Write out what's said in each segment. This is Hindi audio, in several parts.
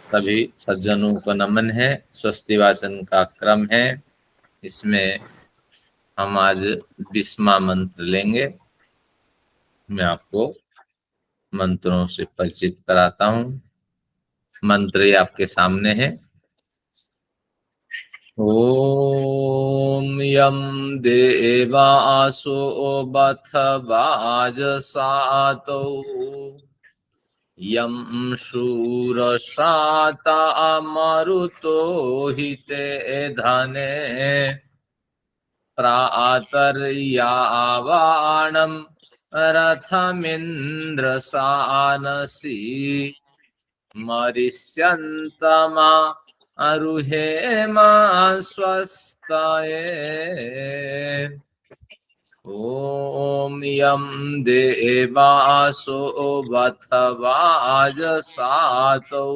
सभी सज्जनों को नमन है। स्वस्ति वाचन का क्रम है, इसमें हम आज 20वां मंत्र लेंगे। मैं आपको मंत्रों से परिचित कराता हूँ। मंत्र ये आपके सामने है। ओम यम देवासो बथ वाजसातो यम शूरशाता मरुतो हिते धने प्रातर्यावाणं रथमिन्द्रसानसि मरिष्यन्तमा अरुहेमा स्वस्ताये। ओम यम देवासो बथ वाजसातो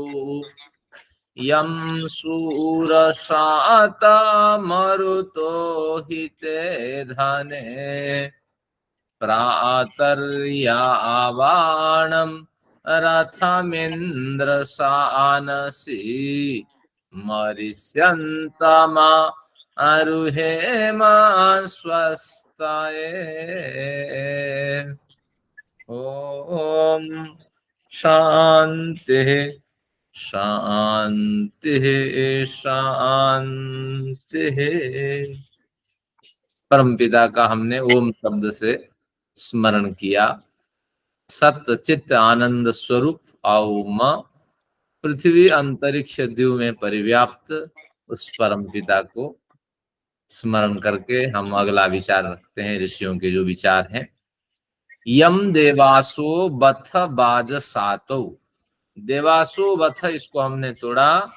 यम शूरशाता मरुतो हिते धने प्रातर्यावाणं रथमिन्द्रसानसि मरिष्यन्तमा अरुहेमा स्वस्ताये। ओम शांति शांति शांति। परमपिता का हमने ओम शब्द से स्मरण किया। सत्य चित्त आनंद स्वरूप आओम पृथ्वी अंतरिक्ष द्यू में परिव्याप्त उस परमपिता को स्मरण करके हम अगला विचार रखते हैं। ऋषियों के जो विचार हैं। यम देवासो बथ बाज सातो। देवासो बथ, इसको हमने तोड़ा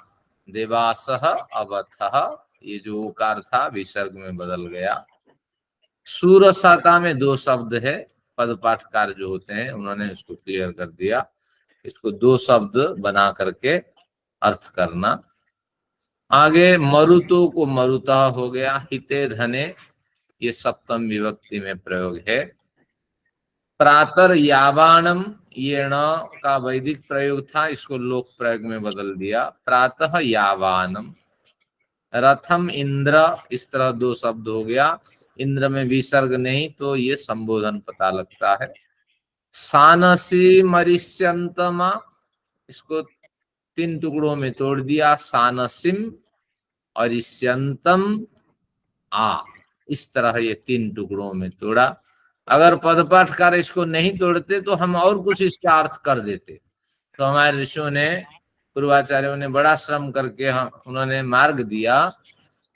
देवासह अवथः, ये जो ओकार था विसर्ग में बदल गया। सूरसाता में दो शब्द है, पद पाठकार जो होते हैं उन्होंने इसको क्लियर कर दिया। इसको दो शब्द बना करके अर्थ करना। आगे मरुतो को मरुतः हो गया। हिते धने, ये सप्तम विभक्ति में प्रयोग है। प्रातर यावाणम, ये न का वैदिक प्रयोग था, इसको लोक प्रयोग में बदल दिया। प्रातः यावानम। रथम इंद्र, इस तरह दो शब्द हो गया। इंद्र में विसर्ग नहीं तो ये संबोधन पता लगता है। सानसी मरिष्यंतमा, इसको तीन टुकड़ों में तोड़ दिया। सानसिम अरिष्यंतम आ, इस तरह ये तीन टुकड़ों में तोड़ा। अगर पदपाठकार इसको नहीं तोड़ते तो हम और कुछ इसका अर्थ कर देते। तो हमारे ऋषियों ने, पूर्वाचार्यों ने बड़ा श्रम करके उन्होंने मार्ग दिया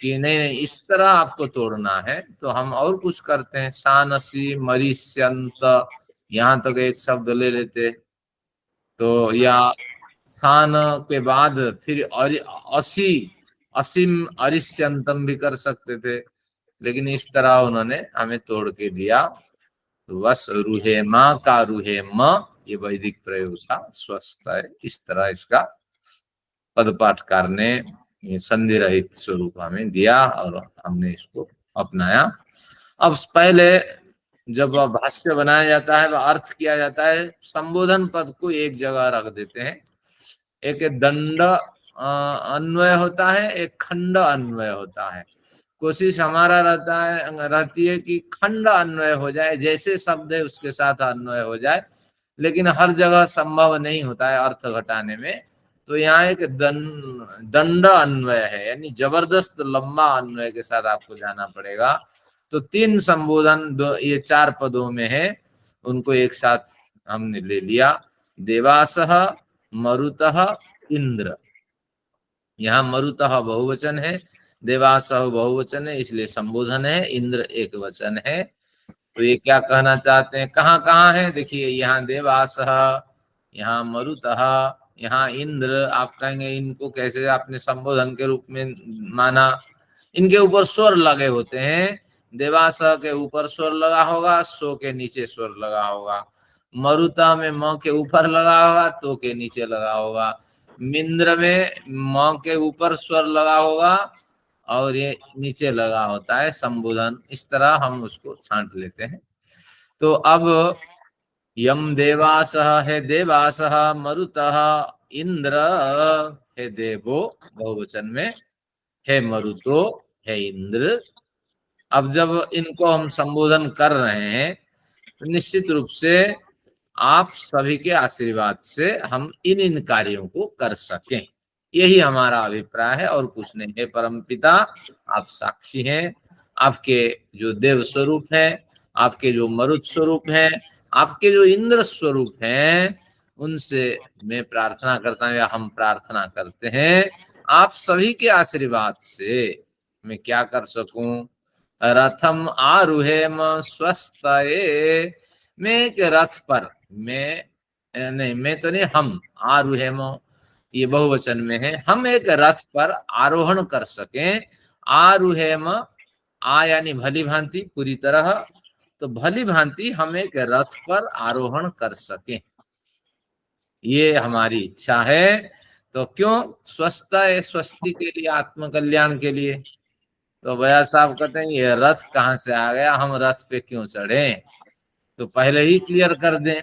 कि नहीं नहीं, इस तरह आपको तोड़ना है। तो हम और कुछ करते हैं। सानसी मरिष्यंत, यहाँ तक एक शब्द ले लेते तो, या सान के बाद फिर असी असीम अरिष्यंतम भी कर सकते थे, लेकिन इस तरह उन्होंने हमें तोड़ के दिया। तो वस रूहे माँ का रूहे म, ये वैदिक प्रयोग था। स्वस्थ है, इस तरह इसका पदपाठकार ने संधि रहित स्वरूप हमें दिया और हमने इसको अपनाया। अब पहले जब भाष्य बनाया जाता है व अर्थ किया जाता है, संबोधन पद को एक जगह रख देते हैं। एक दंड अन्वय होता है, एक खंड अन्वय होता है। कोशिश हमारा रहती है कि खंड अन्वय हो जाए, जैसे शब्द है उसके साथ अन्वय हो जाए, लेकिन हर जगह संभव नहीं होता है अर्थ घटाने में। तो यहाँ एक दंड अन्वय है, यानी जबरदस्त लंबा अन्वय के साथ आपको जाना पड़ेगा। तो तीन संबोधन ये चार पदों में है, उनको एक साथ हमने ले लिया। देवासह मरुतः इंद्र, यहाँ मरुतः बहुवचन है, देवासह बहुवचन है, इसलिए संबोधन है। इंद्र एक वचन है। तो ये क्या कहना चाहते हैं, कहाँ कहाँ है देखिए। यहाँ देवासह, यहाँ मरुतः, यहाँ इंद्र। आप कहेंगे इनको कैसे आपने संबोधन के रूप में माना। इनके ऊपर स्वर लगे होते हैं। देवासह के ऊपर स्वर लगा होगा, सो के नीचे स्वर लगा होगा। मरुतः में म के ऊपर लगा होगा, तो के नीचे लगा होगा। मिंद्र में म के ऊपर स्वर लगा होगा और ये नीचे लगा होता है संबोधन। इस तरह हम उसको छांट लेते हैं। तो अब यम देवासह है, देवासह मरुतः इंद्र, हे देवो बहुवचन में, हे मरुतो, हे इंद्र। अब जब इनको हम संबोधन कर रहे हैं तो निश्चित रूप से आप सभी के आशीर्वाद से हम इन इन कार्यों को कर सकें, यही हमारा अभिप्राय है और कुछ नहीं है। परमपिता आप साक्षी हैं, आपके जो देव स्वरूप है, आपके जो मरुत स्वरूप है, आपके जो इंद्र स्वरूप हैं, उनसे मैं प्रार्थना करता हूँ या हम प्रार्थना करते हैं, आप सभी के आशीर्वाद से मैं क्या कर सकूं। रथम आरुहेम स्वस्तये, मैं एक रथ पर, मैं नहीं, मैं तो नहीं, हम आरुहेम, ये बहुवचन में है, हम एक रथ पर आरोहण कर सकें। आरुहेम, आ यानी भली भांति, पूरी तरह, तो भली भांति हम एक रथ पर आरोहण कर सकें, ये हमारी इच्छा है। तो क्यों? स्वस्थ है, स्वस्ति के लिए, आत्म कल्याण के लिए। तो भैया साहब कहते हैं ये रथ कहाँ से आ गया, हम रथ पे क्यों चढ़े, तो पहले ही क्लियर कर दें।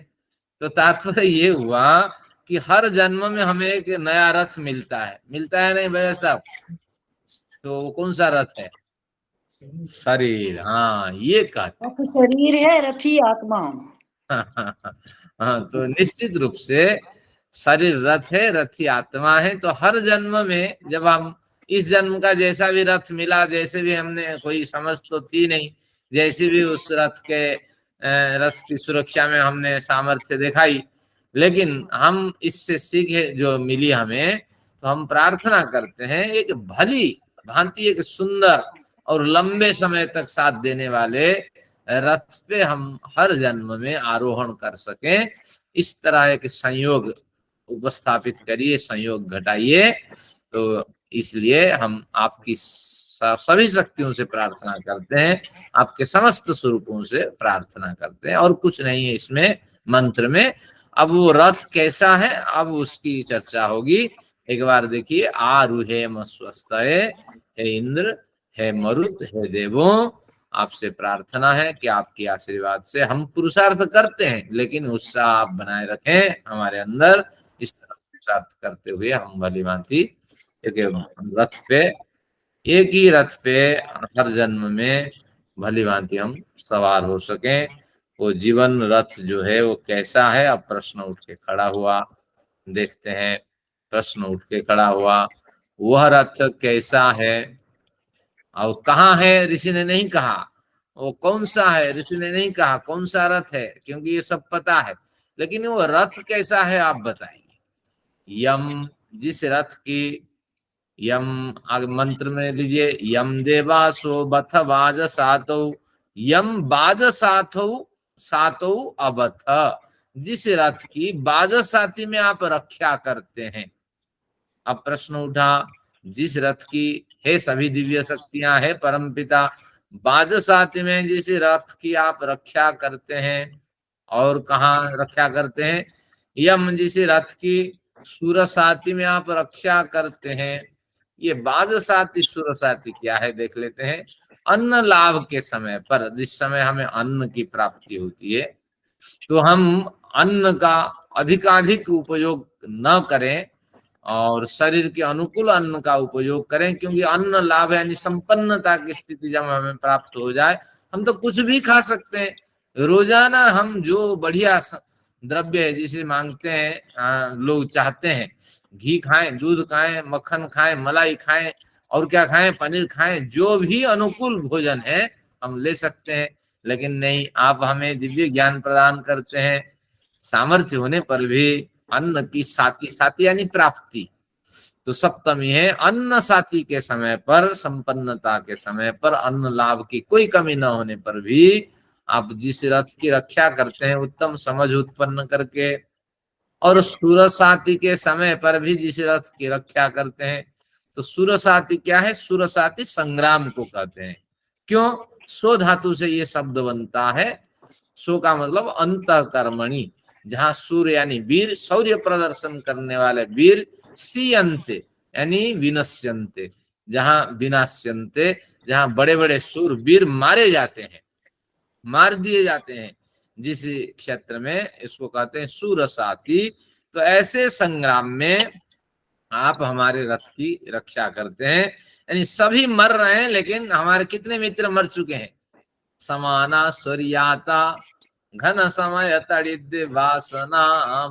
तो तात्पर्य ये हुआ कि हर जन्म में हमें एक नया रथ मिलता है नहीं भैया साहब? तो वो कौन सा रथ है? शरीर, हाँ ये कहते रथ शरीर है, रथी आत्मा। हाँ, तो निश्चित रूप से शरीर रथ है, रथी आत्मा है। तो हर जन्म में जब हम इस जन्म का जैसा भी रथ मिला, जैसे भी हमने, कोई समझ तो थी नहीं, जैसे भी उस रथ के रथ की सुरक्षा में हमने सामर्थ्य दिखाई, लेकिन हम इससे सीखे जो मिली हमें, तो हम प्रार्थना करते हैं एक भली भांति, एक सुंदर और लंबे समय तक साथ देने वाले रथ पे हम हर जन्म में आरोहण कर सकें। इस तरह एक संयोग उपस्थापित करिए, संयोग घटाइए। तो इसलिए हम आपकी सभी शक्तियों से प्रार्थना करते हैं, आपके समस्त स्वरूपों से प्रार्थना करते हैं, और कुछ नहीं है इसमें मंत्र में। अब वो रथ कैसा है, अब उसकी चर्चा होगी। एक बार देखिए, आरुहेम स्वस्तये, हे इंद्र, हे मरुत, हे देवो, आपसे प्रार्थना है कि आपके आशीर्वाद से हम पुरुषार्थ करते हैं, लेकिन उत्साह आप बनाए रखें हमारे अंदर। इस तरह पुरुषार्थ करते हुए हम भली भांति एक रथ पे, एक ही रथ पे हर जन्म में भली भांति हम सवार हो सकें। वो जीवन रथ जो है वो कैसा है, अब प्रश्न उठ के खड़ा हुआ, देखते हैं। प्रश्न उठ के खड़ा हुआ, वह रथ कैसा है और कहाँ है, ऋषि ने नहीं कहा। वो कौन सा है, ऋषि ने नहीं कहा कौन सा रथ है, क्योंकि ये सब पता है, लेकिन वो रथ कैसा है आप बताइए। यम, जिस रथ की, यम मंत्र में लीजिए, यम देवासो बथ बाज सातौ, यम बाज सातौ, सातौ अबथ, जिस रथ की बाज साथी में आप रक्षा करते हैं। अब प्रश्न उठा, जिस रथ की है सभी दिव्य शक्तियां है परमपिता, बाज साथी में जिस रथ की आप रक्षा करते हैं, और कहाँ रक्षा करते हैं, यम जिस रथ की सुर साथी में आप रक्षा करते हैं। ये बाज साथी सुर साथी क्या है देख लेते हैं। अन्न लाभ के समय पर, जिस समय हमें अन्न की प्राप्ति होती है, तो हम अन्न का अधिकाधिक उपयोग न करें और शरीर के अनुकूल अन्न का उपयोग करें, क्योंकि अन्न लाभ यानी संपन्नता की स्थिति जब हमें प्राप्त हो जाए, हम तो कुछ भी खा सकते हैं। रोजाना हम जो बढ़िया द्रव्य है जिसे मांगते हैं, लोग चाहते हैं, घी खाएं, दूध खाएं, मक्खन खाएं, मलाई खाएं, और क्या खाएं, पनीर खाएं, जो भी अनुकूल भोजन है हम ले सकते हैं। लेकिन नहीं, आप हमें दिव्य ज्ञान प्रदान करते हैं, सामर्थ्य होने पर भी अन्न की साथी, साथी यानी प्राप्ति, तो सप्तमी है, अन्न साथी के समय पर, संपन्नता के समय पर, अन्न लाभ की कोई कमी न होने पर भी आप जिस रथ की रक्षा करते हैं उत्तम समझ उत्पन्न करके, और सुरसाती के समय पर भी जिस रथ की रक्षा करते हैं। तो सुरसाती क्या है? सुरसाती संग्राम को कहते हैं। क्यों? सो धातु से ये शब्द बनता है। सो का मतलब अंतःकर्मणि, जहां सूर्य यानी वीर, शौर्य प्रदर्शन करने वाले वीर, सीयंते यानी विनश्यंते, जहां विनाश्यंते, जहां बड़े बड़े सूर वीर मारे जाते हैं, मार दिए जाते हैं, जिस क्षेत्र में, इसको कहते हैं सुरसाती। तो ऐसे संग्राम में आप हमारे रथ की रक्षा करते हैं। यानी सभी मर रहे हैं, लेकिन हमारे कितने मित्र मर चुके हैं? समाना सूर्याता घन समय तड़िद वासना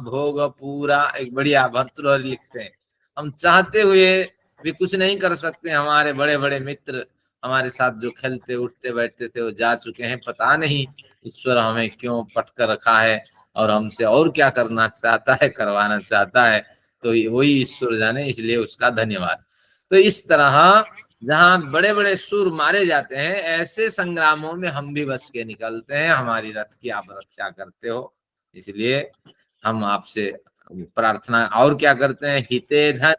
भोग पूरा। एक बढ़िया भर्तृहरि लिखते हैं, हम चाहते हुए भी कुछ नहीं कर सकते। हमारे बड़े बड़े मित्र हमारे साथ जो खेलते उठते बैठते थे वो जा चुके हैं। पता नहीं ईश्वर हमें क्यों पटकर रखा है और हमसे और क्या करना चाहता है, करवाना चाहता है, तो वही ईश्वर जाने, इसलिए उसका धन्यवाद। तो इस तरह जहाँ बड़े बड़े सूर मारे जाते हैं, ऐसे संग्रामों में हम भी बच के निकलते हैं। हमारी रथ की आप रक्षा करते हो, इसलिए हम आपसे प्रार्थना और क्या करते हैं? हिते धन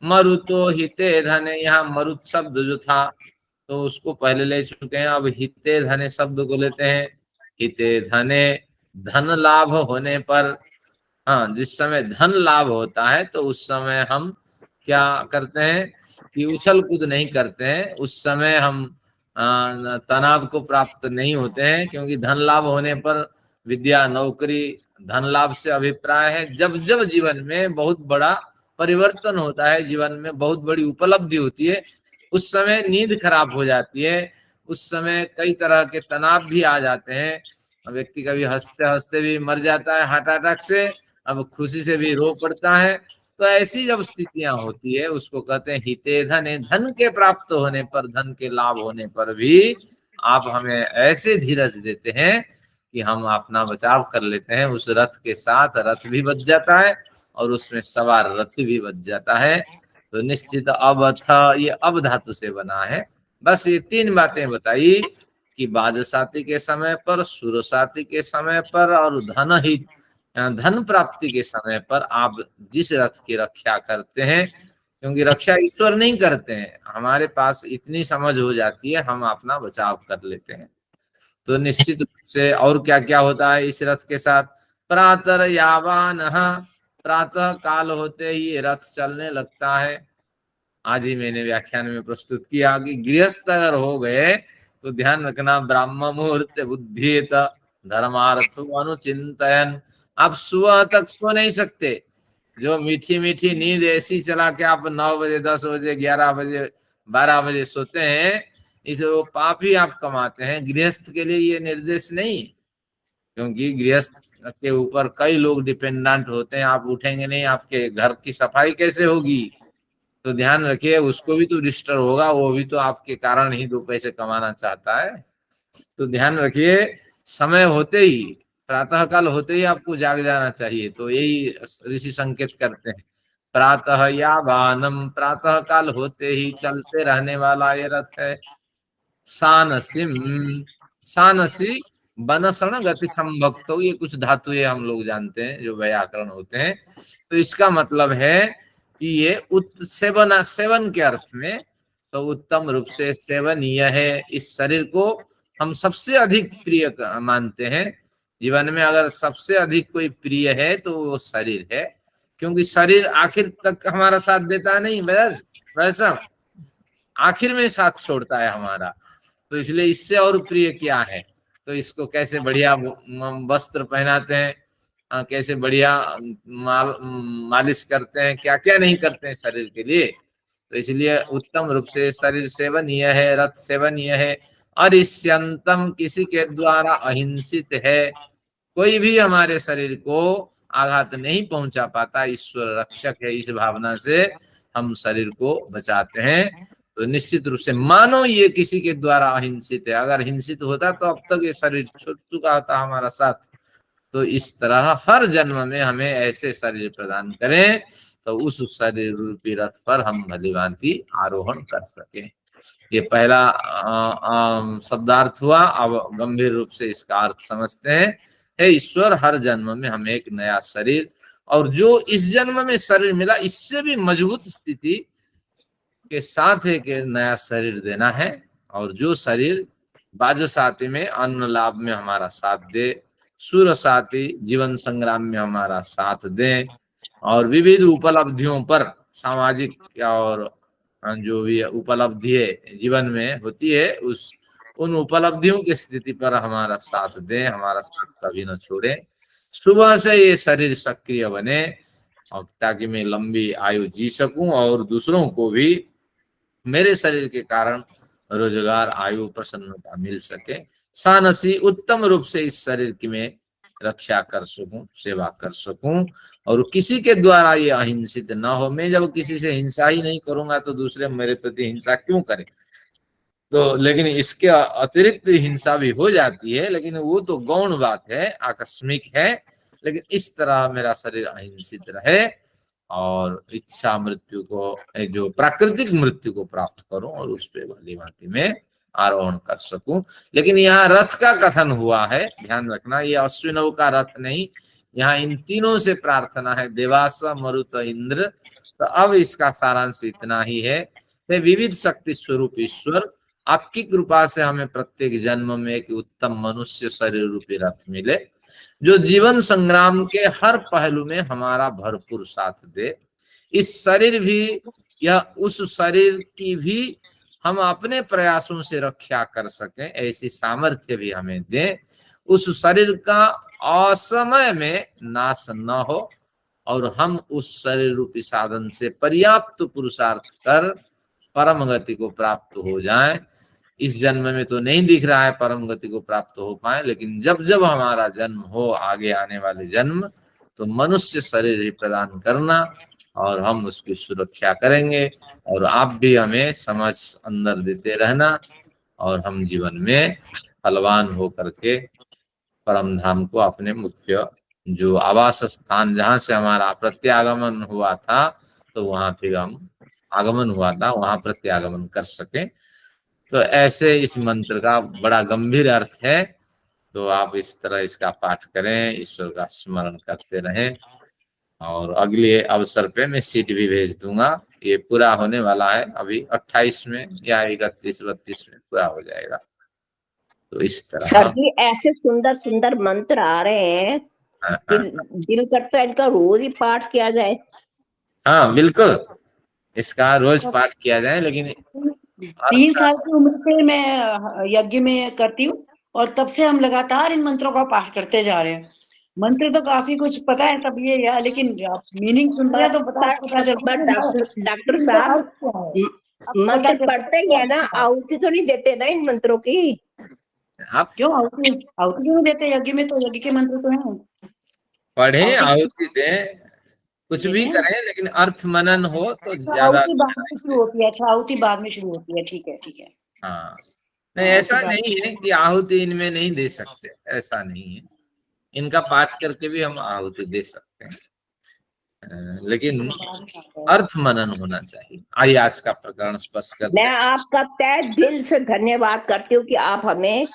मरुतो हिते धन। यहाँ मरुत शब्द जो था तो उसको पहले ले चुके हैं, अब हिते धने शब्द को लेते हैं। हिते धने, धन लाभ होने पर, हाँ, जिस समय धन लाभ होता है तो उस समय हम क्या करते हैं कि उछल कूद नहीं करते हैं। उस समय हम तनाव को प्राप्त नहीं होते हैं, क्योंकि धन लाभ होने पर विद्या, नौकरी, धन लाभ से अभिप्राय है जब जब जीवन में बहुत बड़ा परिवर्तन होता है, जीवन में बहुत बड़ी उपलब्धि होती है, उस समय नींद खराब हो जाती है, उस समय कई तरह के तनाव भी आ जाते हैं। व्यक्ति कभी हंसते हंसते भी मर जाता है हार्ट अटैक से, अब खुशी से भी रो पड़ता है। तो ऐसी जब स्थितियां होती है उसको कहते हैं हिते धन। धन के प्राप्त होने पर, धन के लाभ होने पर भी आप हमें ऐसे धीरज देते हैं कि हम अपना बचाव कर लेते हैं। उस रथ के साथ रथ भी बच जाता है और उसमें सवार रथ भी बच जाता है। तो निश्चित अब था, ये अब धातु से बना है। बस ये तीन बातें बताई कि बाजसाती के समय पर, सुरसाती के समय पर और धन प्राप्ति के समय पर आप जिस रथ की रक्षा करते हैं, क्योंकि रक्षा ईश्वर नहीं करते हैं, हमारे पास इतनी समझ हो जाती है, हम अपना बचाव कर लेते हैं। तो निश्चित रूप से और क्या क्या होता है इस रथ के साथ? प्रातः यावान, प्रातः काल होते ही ये रथ चलने लगता है। आज ही मैंने व्याख्यान में प्रस्तुत किया कि गृहस्थ अगर हो गए तो ध्यान रखना, ब्राह्म मुहूर्त बुद्धित धर्मार्थ अनुचिंतन। आप सुबह तक सो नहीं सकते। जो मीठी मीठी नींद ऐसी चला के आप 9 बजे, 10 बजे, 11 बजे, 12 बजे सोते हैं, इसे वो पाप ही आप कमाते हैं। गृहस्थ के लिए ये निर्देश नहीं, क्योंकि गृहस्थ के ऊपर कई लोग डिपेंडेंट होते हैं। आप उठेंगे नहीं, आपके घर की सफाई कैसे होगी? तो ध्यान रखिए, उसको भी तो डिस्टर्ब होगा, वो भी तो आपके कारण ही 2 पैसे कमाना चाहता है। तो ध्यान रखिए, समय होते ही, प्रातः काल होते ही आपको जाग जाना चाहिए। तो यही ऋषि संकेत करते हैं, प्रातः या वानम, प्रातः काल होते ही चलते रहने वाला ये रथ है। सानसिम, सानसी बनसण गति संभक्त, ये कुछ धातु है हम लोग जानते हैं जो व्याकरण होते हैं। तो इसका मतलब है कि ये सेवन, सेवन के अर्थ में, तो उत्तम रूप से सेवनीय है। इस शरीर को हम सबसे अधिक प्रिय मानते हैं। जीवन में अगर सबसे अधिक कोई प्रिय है तो वो शरीर है, क्योंकि शरीर आखिर तक हमारा साथ देता नहीं, वैसा आखिर में साथ छोड़ता है हमारा। तो इसलिए इससे और प्रिय क्या है? तो इसको कैसे बढ़िया वस्त्र पहनाते हैं, कैसे बढ़िया मालिश करते हैं, क्या क्या नहीं करते हैं शरीर के लिए। तो इसलिए उत्तम रूप से शरीर सेवनीय है, रथ सेवनीय है। और इष्यंतम, किसी के द्वारा अहिंसित है। कोई भी हमारे शरीर को आघात नहीं पहुंचा पाता, ईश्वर रक्षक है। इस भावना से हम शरीर को बचाते हैं। तो निश्चित रूप से मानो ये किसी के द्वारा अहिंसित है। अगर हिंसित होता तो अब तक ये शरीर छूट चुका होता हमारा साथ। तो इस तरह हर जन्म में हमें ऐसे शरीर प्रदान करें तो उस शरीर रूपी रथ पर हम भलीभांति आरोहण कर सके। ये पहला शब्दार्थ हुआ। अब गंभीर रूप से इसका अर्थ समझते हैं। हे ईश्वर, हर जन्म में हमें एक नया शरीर, और जो इस जन्म में शरीर मिला इससे भी मजबूत स्थिति के साथ एक नया शरीर देना है। और जो शरीर बाजसाती में अन्न लाभ में हमारा साथ दे, सुरसाती जीवन संग्राम में हमारा साथ दे, और विविध उपलब्धियों पर, सामाजिक और जो भी उपलब्धि है जीवन में होती है, उन उपलब्धियों की स्थिति पर हमारा साथ दें, हमारा साथ कभी न छोड़े। सुबह से ये शरीर सक्रिय बने और ताकि मैं लंबी आयु जी सकूं और दूसरों को भी मेरे शरीर के कारण रोजगार, आयु, प्रसन्नता मिल सके। सानसी उत्तम रूप से इस शरीर की मैं रक्षा कर सकूं, सेवा कर सकूं और किसी के द्वारा ये अहिंसित न हो। मैं जब किसी से हिंसा ही नहीं करूंगा तो दूसरे मेरे प्रति हिंसा क्यों करें? तो लेकिन इसके अतिरिक्त हिंसा भी हो जाती है, लेकिन वो तो गौण बात है, आकस्मिक है। लेकिन इस तरह मेरा शरीर अहिंसित रहे और इच्छा मृत्यु को, जो प्राकृतिक मृत्यु को प्राप्त करूं और उस पे भली भांति में आरोहण कर सकूं। लेकिन यहाँ रथ का कथन हुआ है, ध्यान रखना, ये अश्विनव का रथ नहीं। यहाँ इन तीनों से प्रार्थना है, देवास, मरुत, इंद्र। तो अब इसका सारांश इतना ही है, हे विविध शक्ति स्वरूप ईश्वर, आपकी कृपा से हमें प्रत्येक जन्म में एक उत्तम मनुष्य शरीर रूपी रथ मिले, जो जीवन संग्राम के हर पहलू में हमारा भरपूर साथ दे। इस शरीर भी, यह उस शरीर की भी हम अपने प्रयासों से रक्षा कर सकें, ऐसी सामर्थ्य भी हमें दे। उस शरीर का असमय में नाश न हो और हम उस शरीर रूपी साधन से पर्याप्त पुरुषार्थ कर परम गति को प्राप्त हो जाएं। इस जन्म में तो नहीं दिख रहा है परम गति को प्राप्त हो पाए, लेकिन जब जब हमारा जन्म हो आगे आने वाले जन्म, तो मनुष्य शरीर ही प्रदान करना और हम उसकी सुरक्षा करेंगे और आप भी हमें समझ अंदर देते रहना और हम जीवन में फलवान हो करके परम धाम को, अपने मुख्य जो आवास स्थान जहां से हमारा प्रत्यागमन हुआ था, तो वहां फिर हम आगमन हुआ था, वहां प्रत्यागमन कर सके। तो ऐसे इस मंत्र का बड़ा गंभीर अर्थ है। तो आप इस तरह इसका पाठ करें, ईश्वर का स्मरण करते रहें और अगले अवसर पे मैं सीट भी भेज दूंगा। ये पूरा होने वाला है अभी 28 में या 31-32 में पूरा हो जाएगा। तो इस तरह सर जी ऐसे सुंदर सुंदर मंत्र आ रहे हैं कि दिल करता है इनका रोज ही पाठ किया जाए। हाँ बिल्कुल, इसका रोज पाठ किया जाए। लेकिन 3 साल की उम्र से मैं यज्ञ में करती हूँ और तब से हम लगातार इन मंत्रों का पाठ करते जा रहे हैं। मंत्र तो काफी कुछ पता है सब ये या, लेकिन मीनिंग सुन रहे हैं तो पता चलता है। डॉक्टर साहब मंत्र पढ़ते ही है ना, आहुति तो नहीं देते ना इन मंत्रों की? आप क्यों आहुति क्यों देते? यज्ञ में तो यज्ञ के मंत्र तो हैं। पढ़े, आहुति दें, कुछ भी करें, लेकिन अर्थ मनन हो तो ज्यादा आहुति बाद में शुरू होती है। अच्छा, आहुति बाद में शुरू होती है, ठीक है ठीक है। हाँ, नहीं ऐसा नहीं है कि आहुति इनमें नहीं दे सकते, ऐसा नहीं है। इनका पाठ करके भी हम आहुति दे सकते हैं, लेकिन अर्थ मनन होना चाहिए। आइए आज का प्रकरण स्पष्ट करते हैं। मैं आपका तहे दिल से धन्यवाद करती हूँ कि आप हमें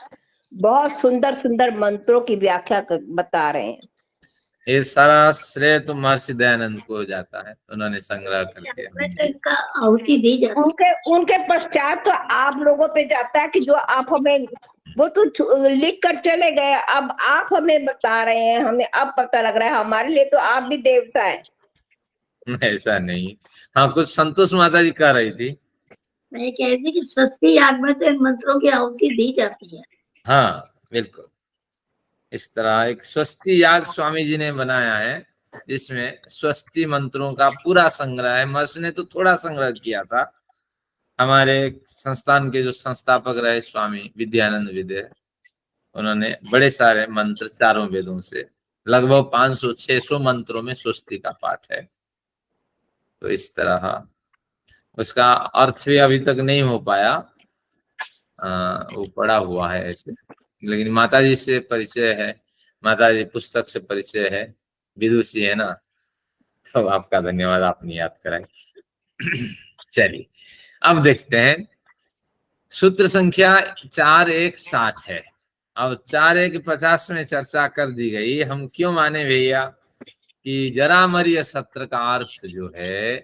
बहुत सुंदर सुंदर मंत्रों की व्याख्या बता रहे हैं। ये सारा श्रेय तो महर्षि दयानंद को जाता है, उन्होंने संग्रह करके आहुति दी जाती है। उनके पश्चात तो आप लोगों पे जाता है कि जो आप हमें, वो तो लिख कर चले गए, अब आप हमें बता रहे हैं, हमें अब पता लग रहा है हमारे लिए तो आप भी देवता है। ऐसा नहीं। हाँ, कुछ संतोष माता जी कह रही थी। मैं कह रही थी कि स्वस्ति याग में तो इन मंत्रों की आहुति दी जाती है। हाँ बिल्कुल, इस तरह एक स्वस्ति याग स्वामी जी ने बनाया है, जिसमें स्वस्ति मंत्रों का पूरा संग्रह है। महर्षि ने तो थोड़ा संग्रह किया था। हमारे संस्थान के जो संस्थापक रहे स्वामी विद्यानंद विदे, उन्होंने बड़े सारे मंत्र चारों वेदों से, लगभग 500-600 मंत्रों में स्वस्ति का पाठ है। तो इस तरह उसका अर्थ भी अभी तक नहीं हो पाया, वो पड़ा हुआ है ऐसे। लेकिन माता जी से परिचय है, माता जी पुस्तक से परिचय है, विदुषी है ना, तो आपका धन्यवाद, आपने याद कराई। चलिए अब देखते हैं, सूत्र संख्या 4160 है और 4150 में चर्चा कर दी गई। हम क्यों माने भैया कि जरामर्य सत्र का अर्थ जो है,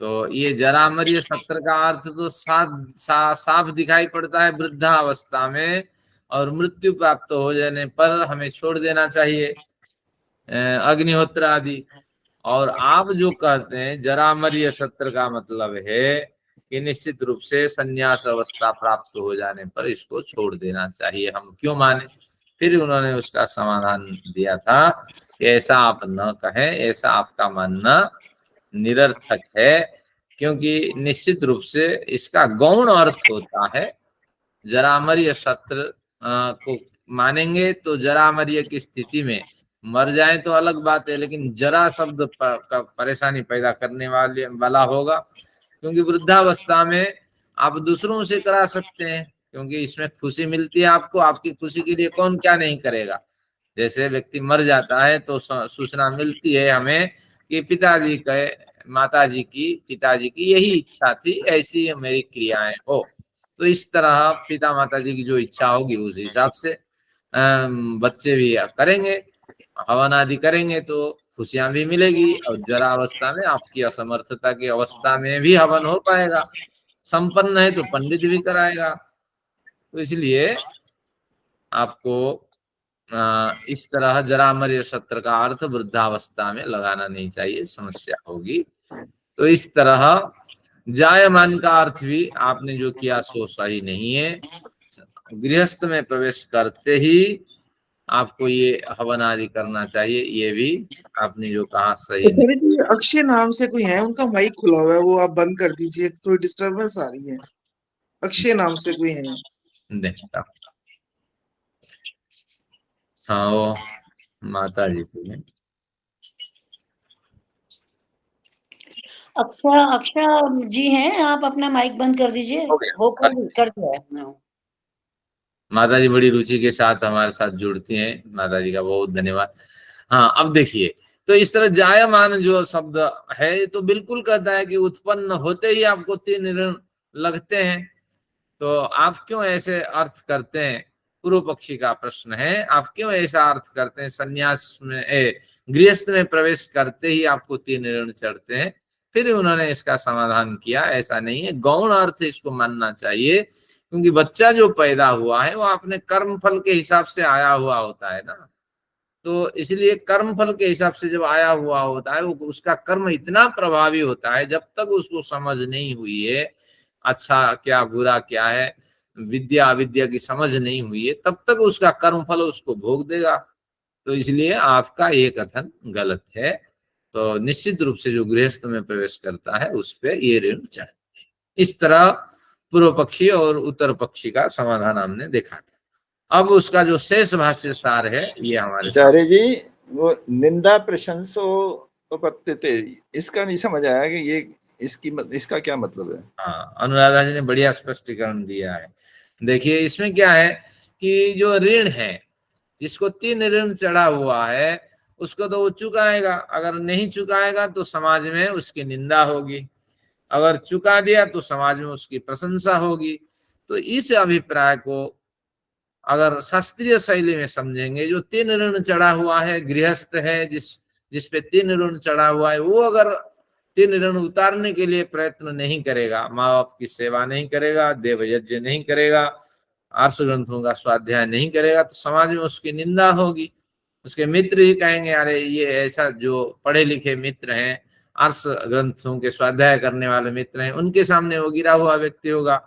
तो ये जरामर्य सत्र का अर्थ तो साफ दिखाई पड़ता है वृद्धावस्था में, और मृत्यु प्राप्त हो जाने पर हमें छोड़ देना चाहिए अग्निहोत्र आदि। और आप जो कहते हैं जरामर्य सत्र का मतलब है कि निश्चित रूप से संन्यास अवस्था प्राप्त हो जाने पर इसको छोड़ देना चाहिए। हम क्यों माने? फिर उन्होंने उसका समाधान दिया था कि ऐसा आप न कहें, ऐसा आपका मानना निरर्थक है, क्योंकि निश्चित रूप से इसका गौण अर्थ होता है जरामरीय सत्र को मानेंगे तो जरामरीय की स्थिति में मर जाए तो अलग बात है, लेकिन जरा शब्द का परेशानी पैदा करने वाला होगा, क्योंकि वृद्धावस्था में आप दूसरों से करा सकते हैं, क्योंकि इसमें खुशी मिलती है आपको, आपकी खुशी के लिए कौन क्या नहीं करेगा। जैसे व्यक्ति मर जाता है तो सूचना मिलती है हमें कि पिताजी की पिताजी की यही इच्छा थी, ऐसी मेरी क्रियाएं हो। तो इस तरह पिता माता जी की जो इच्छा होगी उस हिसाब से बच्चे भी करेंगे, हवन आदि करेंगे तो खुशियां भी मिलेगी, और जरा अवस्था में आपकी असमर्थता की अवस्था में भी हवन हो पाएगा। संपन्न है तो पंडित भी कराएगा। तो इसलिए आपको इस तरह जरामरीय सत्र का अर्थ वृद्धावस्था में लगाना नहीं चाहिए, समस्या होगी। तो इस तरह जायमान का अर्थ भी आपने जो किया सो सही नहीं है। गृहस्थ में प्रवेश करते ही आपको ये हवन आदि करना चाहिए, ये भी आपने जो कहा सही नहीं। आचार्य जी, अक्षय नाम से कोई है, उनका माइक खुला हुआ है, वो आप बंद कर दीजिए, थोड़ी डिस्टरबेंस आ रही है। अक्षय नाम से कोई है? देखता, हाँ वो माता जी को है। अक्षा जी हैं, आप अपना माइक बंद कर दीजिए। वो कर दिया है। माता जी बड़ी रुचि के साथ हमारे साथ जुड़ती हैं, माता जी का बहुत धन्यवाद। हाँ, अब देखिए, तो इस तरह जायमान जो शब्द है तो बिल्कुल कहता है कि उत्पन्न होते ही आपको 3 ऋण लगते हैं। तो आप क्यों ऐसे अर्थ करते हैं? पूर्व पक्षी का प्रश्न है, आप क्यों ऐसा अर्थ करते हैं? संन्यास में गृहस्थ में प्रवेश करते ही आपको 3 ऋण चढ़ते हैं। फिर उन्होंने इसका समाधान किया, ऐसा नहीं है, गौण अर्थ इसको मानना चाहिए, क्योंकि बच्चा जो पैदा हुआ है वो अपने कर्म फल के हिसाब से आया हुआ होता है ना। तो इसलिए कर्म फल के हिसाब से जब आया हुआ होता है, वो उसका कर्म इतना प्रभावी होता है, जब तक उसको समझ नहीं हुई है अच्छा क्या बुरा क्या है, विद्या अविद्या की समझ नहीं हुई है, तब तक उसका कर्म फल उसको भोग देगा। तो इसलिए आपका ये कथन गलत है। तो निश्चित रूप से जो गृहस्थ में प्रवेश करता है उस पे ये ऋण चढ़ते हैं। इस तरह पूर्व पक्षी और उत्तर पक्षी का समाधान हमने देखा था। अब उसका जो शेष भाष्य सार है ये हमारे आचार्य जी, वो निंदा प्रशंसोपत्ति, इसका नहीं समझ आया कि ये इसका क्या मतलब है? हाँ, अनुराधा जी ने बढ़िया स्पष्टीकरण दिया है। देखिए इसमें क्या है कि जो ऋण है, जिसको 3 ऋण चढ़ा हुआ है उसको तो वो चुकाएगा, अगर नहीं चुकाएगा तो समाज में उसकी निंदा होगी, अगर चुका दिया तो समाज में उसकी प्रशंसा होगी। तो इस अभिप्राय को अगर शास्त्रीय शैली में समझेंगे, जो 3 ऋण चढ़ा हुआ है, गृहस्थ है जिस पे 3 ऋण चढ़ा हुआ है, वो अगर 3 ऋण उतारने के लिए प्रयत्न नहीं करेगा, माँ बाप की सेवा नहीं करेगा, देव यज्ञ नहीं करेगा, आर्ष ग्रंथों का स्वाध्याय नहीं करेगा, तो समाज में उसकी निंदा होगी। उसके मित्र ही कहेंगे अरे ये ऐसा, जो पढ़े लिखे मित्र हैं, आर्ष ग्रंथों के स्वाध्याय करने वाले मित्र हैं, उनके सामने वो गिरा हुआ व्यक्ति होगा,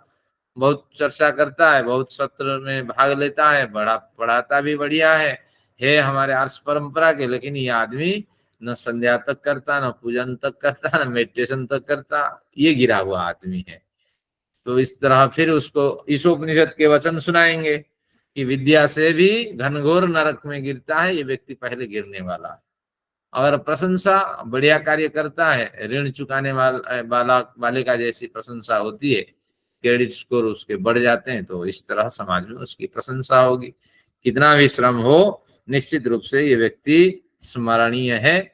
बहुत चर्चा करता है, बहुत सत्र में भाग लेता है, पढ़ाता भी बढ़िया है हमारे आर्ष परंपरा के, लेकिन ये आदमी न संध्या तक करता, न पूजन तक करता, न मेडिटेशन तक करता, ये गिरा हुआ आदमी है। तो इस तरह फिर उसको ईशोपनिषद के वचन सुनाएंगे कि विद्या से भी घनघोर नरक में गिरता है ये व्यक्ति, पहले गिरने वाला। अगर प्रशंसा बढ़िया कार्य करता है, ऋण चुकाने वाले का जैसी प्रशंसा होती है, क्रेडिट स्कोर उसके बढ़ जाते हैं, तो इस तरह समाज में उसकी प्रशंसा होगी। कितना भी श्रम हो, निश्चित रूप से ये व्यक्ति स्मरणीय है।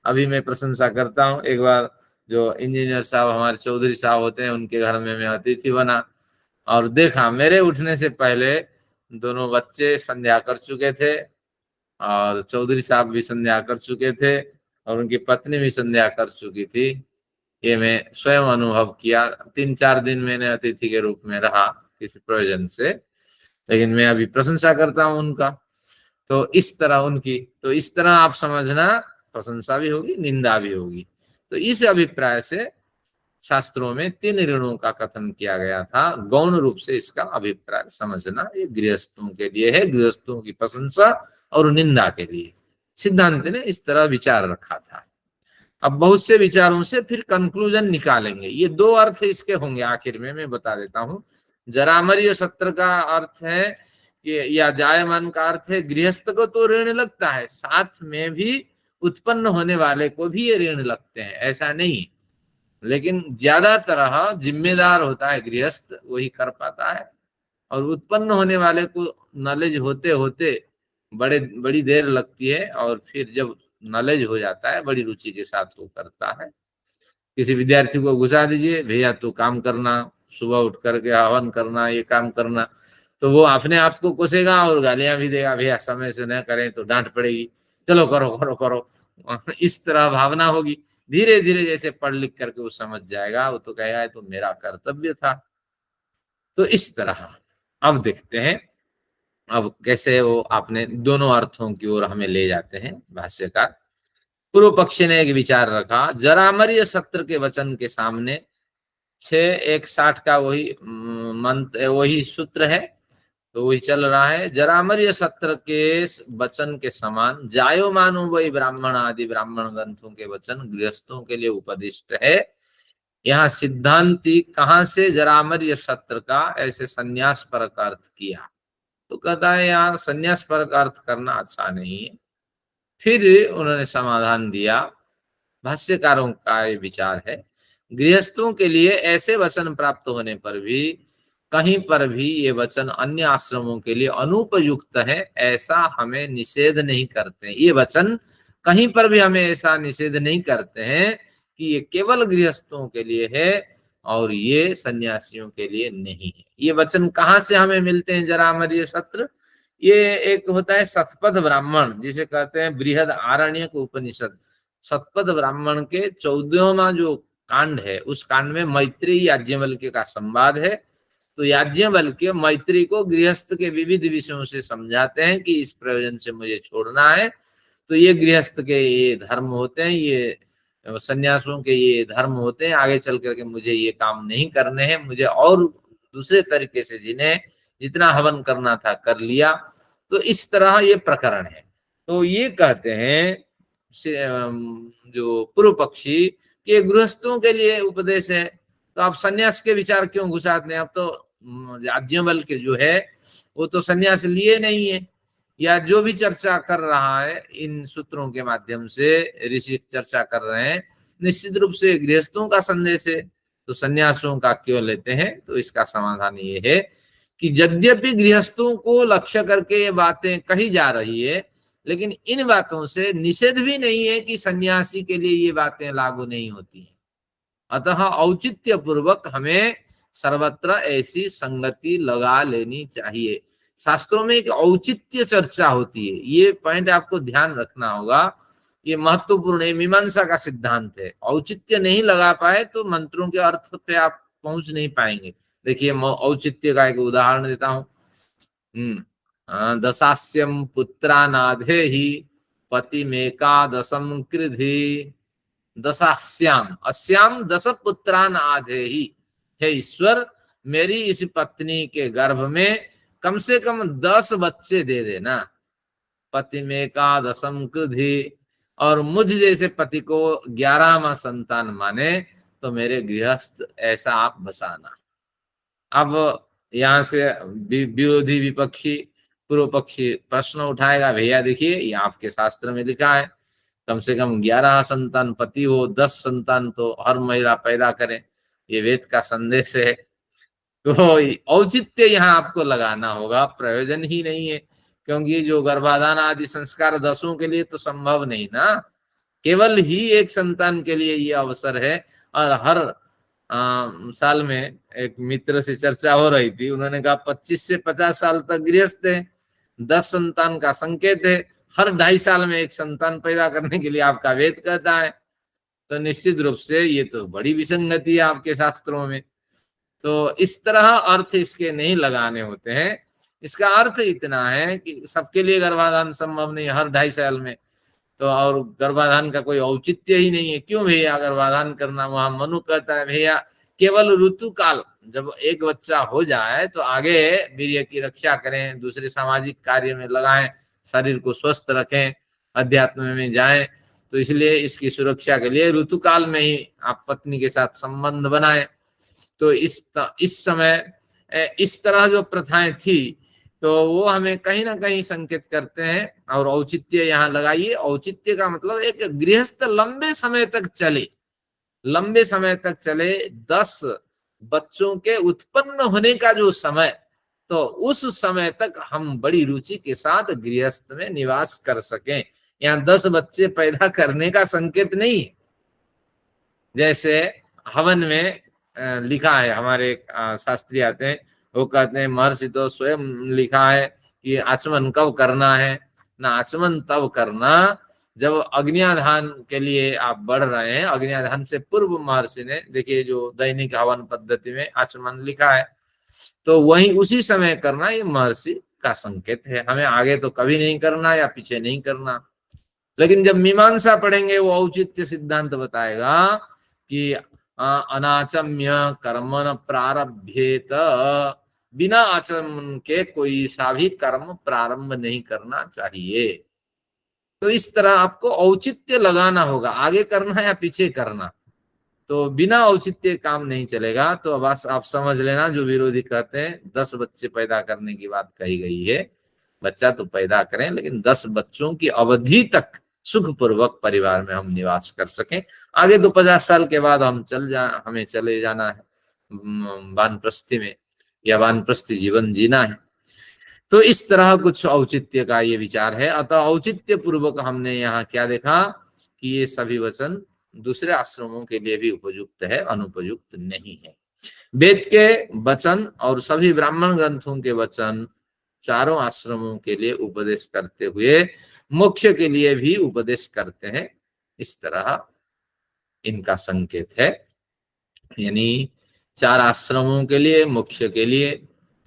अभी मैं प्रशंसा करता हूँ, एक बार जो इंजीनियर साहब हमारे चौधरी साहब होते हैं, उनके घर में मैं अतिथि बना और देखा मेरे उठने से पहले दोनों बच्चे संध्या कर चुके थे और चौधरी साहब भी संध्या कर चुके थे और उनकी पत्नी भी संध्या कर चुकी थी। ये मैं स्वयं अनुभव किया। 3-4 दिन मैंने अतिथि के रूप में रहा किसी प्रयोजन से, लेकिन मैं अभी प्रशंसा करता हूँ उनका। तो इस तरह आप समझना, प्रशंसा भी होगी, निंदा भी होगी। तो इस अभिप्राय से शास्त्रों में 3 ऋणों का कथन किया गया था। गौण रूप से इसका अभिप्राय समझना, ये गृहस्थों के लिए है, गृहस्थों की प्रशंसा और निंदा के लिए सिद्धांत ने इस तरह विचार रखा था। अब बहुत से विचारों से फिर कंक्लूजन निकालेंगे। ये 2 अर्थ इसके होंगे, आखिर में मैं बता देता हूं। जरामरीय सत्र का अर्थ है कि, या जायमान का अर्थ है गृहस्थ को तो ऋण लगता है, साथ में भी उत्पन्न होने वाले को भी ये ऋण लगते हैं, ऐसा नहीं। लेकिन ज्यादातर जिम्मेदार होता है गृहस्थ, वही कर पाता है। और उत्पन्न होने वाले को नॉलेज होते होते बड़ी देर लगती है, और फिर जब नॉलेज हो जाता है बड़ी रुचि के साथ वो करता है। किसी विद्यार्थी को घुसा दीजिए, भैया तू काम करना, सुबह उठ करके हवन करना, ये काम करना, तो वो अपने आप को कोसेगा और गालियां भी देगा, भैया समय से न करें तो डांट पड़ेगी, चलो करो करो करो, इस तरह भावना होगी। धीरे धीरे जैसे पढ़ लिख करके वो समझ जाएगा, वो तो कहेगा तो मेरा कर्तव्य था। तो इस तरह अब देखते हैं अब कैसे वो आपने दोनों अर्थों की ओर हमें ले जाते हैं भाष्यकार। पूर्व पक्षी ने एक विचार रखा, जरामरीय सत्र के वचन के सामने 6:160 का वही मंत्र, वही सूत्र है, तो वही चल रहा है। जरामरीय सत्र के वचन के समान जायोमानु वही ब्राह्मण आदि ब्राह्मण ग्रंथों के वचन गृहस्थों के लिए उपदिष्ट है। यहाँ सिद्धांति कहाँ से जरामरीय सत्र का ऐसे संन्यास पर अर्थ किया, तो कहता है यहाँ संन्यास पर अर्थ करना अच्छा नहीं है। फिर उन्होंने समाधान दिया, भाष्यकारों का ये विचार है, गृहस्थों के लिए ऐसे वचन प्राप्त होने पर भी कहीं पर भी ये वचन अन्य आश्रमों के लिए अनुपयुक्त है ऐसा हमें निषेध नहीं करते। ये वचन कहीं पर भी हमें ऐसा निषेध नहीं करते हैं कि ये केवल गृहस्थों के लिए है और ये सन्यासियों के लिए नहीं है। ये वचन कहाँ से हमें मिलते हैं जरामरीय सत्र? ये एक होता है शतपथ ब्राह्मण, जिसे कहते हैं बृहद आरण्यक उपनिषद। शतपथ ब्राह्मण के 14वां जो कांड है, उस कांड में मैत्री याज्ञवल्क्य का संवाद है। तो याज्ञवल्क्य मैत्री को गृहस्थ के विविध विषयों से समझाते हैं कि इस प्रयोजन से मुझे छोड़ना है, तो ये गृहस्थ के ये धर्म होते हैं, ये सन्यासों के ये धर्म होते हैं, आगे चल करके मुझे ये काम नहीं करने हैं, मुझे और दूसरे तरीके से जिन्हें जितना हवन करना था कर लिया। तो इस तरह ये प्रकरण है। तो ये कहते हैं जो पूर्व पक्षी कि गृहस्थों के लिए उपदेश है, तो आप सन्यास के विचार क्यों घुसाते हैं? अब तो याज्ञवल्क्य जो है वो तो सन्यास लिए नहीं है, या जो भी चर्चा कर रहा है इन सूत्रों के माध्यम से ऋषि चर्चा कर रहे हैं, निश्चित रूप से गृहस्थों का संदेश है, तो सन्यासों का क्यों लेते हैं? तो इसका समाधान ये है कि यद्यपि गृहस्थों को लक्ष्य करके ये बातें कही जा रही है, लेकिन इन बातों से निषेध भी नहीं है कि सन्यासी के लिए ये बातें लागू नहीं होती हैं। अतः औचित्य पूर्वक हमें सर्वत्र ऐसी संगति लगा लेनी चाहिए। शास्त्रों में एक औचित्य चर्चा होती है, ये पॉइंट आपको ध्यान रखना होगा, ये महत्वपूर्ण है, मीमांसा का सिद्धांत है। औचित्य नहीं लगा पाए तो मंत्रों के अर्थ पे आप पहुंच नहीं पाएंगे। देखिए औचित्य का एक उदाहरण देता हूं। दशास्यम पुत्रानाधे ही पतिमेकादशम कृधि, दशास्याम अस्याम 10 पुत्रान आधे ही। हे ईश्वर, मेरी इस पत्नी के गर्भ में कम से कम 10 बच्चे दे देना। पतिमेकादशम कृधि, और मुझ जैसे पति को 11वां संतान माने तो मेरे गृहस्थ ऐसा आप बसाना। अब यहाँ से विरोधी विपक्षी पूर्व पक्षी प्रश्न उठाएगा, भैया देखिए ये आपके शास्त्र में लिखा है कम से कम 11 संतान पति हो, 10 संतान तो हर महिला पैदा करें, ये वेद का संदेश है। तो औचित्य यहाँ आपको लगाना होगा, प्रयोजन ही नहीं है, क्योंकि जो गर्भाधान आदि संस्कार 10 के लिए तो संभव नहीं ना, केवल ही एक संतान के लिए ये अवसर है। और हर साल में एक मित्र से चर्चा हो रही थी, उन्होंने कहा 25 से 50 साल तक गृहस्थ है, 10 संतान का संकेत है, हर 2.5 साल में एक संतान पैदा करने के लिए आपका वेद कहता है। तो निश्चित रूप से ये तो बड़ी विसंगति है आपके शास्त्रों में। तो इस तरह अर्थ इसके नहीं लगाने होते हैं। इसका अर्थ इतना है कि सबके लिए गर्भाधान संभव नहीं हर 2.5 साल में, तो और गर्भाधान का कोई औचित्य ही नहीं है। क्यों भैया गर्भाधान करना? वहां मनु कहता है भैया केवल ऋतु काल, जब एक बच्चा हो जाए तो आगे वीर्य की रक्षा करें, दूसरे सामाजिक कार्य में लगाएं, शरीर को स्वस्थ रखें, अध्यात्म में जाएं। तो इसलिए इसकी सुरक्षा के लिए ऋतु काल में ही आप पत्नी के साथ संबंध बनाएं। तो इस समय इस तरह जो प्रथाएं थी तो वो हमें कहीं ना कहीं संकेत करते हैं। और औचित्य यहाँ लगाइए, औचित्य का मतलब एक गृहस्थ लंबे समय तक चले, लंबे समय तक चले, 10 बच्चों के उत्पन्न होने का जो समय, तो उस समय तक हम बड़ी रुचि के साथ गृहस्थ में निवास कर सकें। यहाँ 10 बच्चे पैदा करने का संकेत नहीं है। जैसे हवन में लिखा है, हमारे शास्त्री आते हैं, वो कहते हैं महर्षि तो स्वयं लिखा है कि आचमन कब करना है ना, आचमन तब करना जब अग्न्याधान के लिए आप बढ़ रहे हैं। अग्न्याधान से पूर्व महर्षि ने, देखिए जो दैनिक हवन पद्धति में आचमन लिखा है, तो वही उसी समय करना, ये महर्षि का संकेत है। हमें आगे तो कभी नहीं करना या पीछे नहीं करना। लेकिन जब मीमांसा पढ़ेंगे वो औचित्य सिद्धांत बताएगा कि अनाचम्य कर्मन प्रारभ्येत, बिना आचमन के कोई सा भी कर्म प्रारंभ नहीं करना चाहिए। तो इस तरह आपको औचित्य लगाना होगा, आगे करना या पीछे करना। तो बिना औचित्य काम नहीं चलेगा। तो बस आप समझ लेना, जो विरोधी कहते हैं 10 बच्चे पैदा करने की बात कही गई है, बच्चा तो पैदा करें लेकिन 10 बच्चों की अवधि तक सुखपूर्वक परिवार में हम निवास कर सकें। आगे तो 50 साल के बाद हमें चले जाना है वानप्रस्थी में, या वानप्रस्थी जीवन जीना है। तो इस तरह कुछ औचित्य का ये विचार है। अतः औचित्य पूर्वक हमने यहाँ क्या देखा कि ये सभी वचन दूसरे आश्रमों के लिए भी उपयुक्त है, अनुपयुक्त नहीं है। वेद के वचन और सभी ब्राह्मण ग्रंथों के वचन चारों आश्रमों के लिए उपदेश करते हुए मोक्ष के लिए भी उपदेश करते हैं। इस तरह इनका संकेत है। यानी 4 आश्रमों के लिए, मोक्ष के लिए,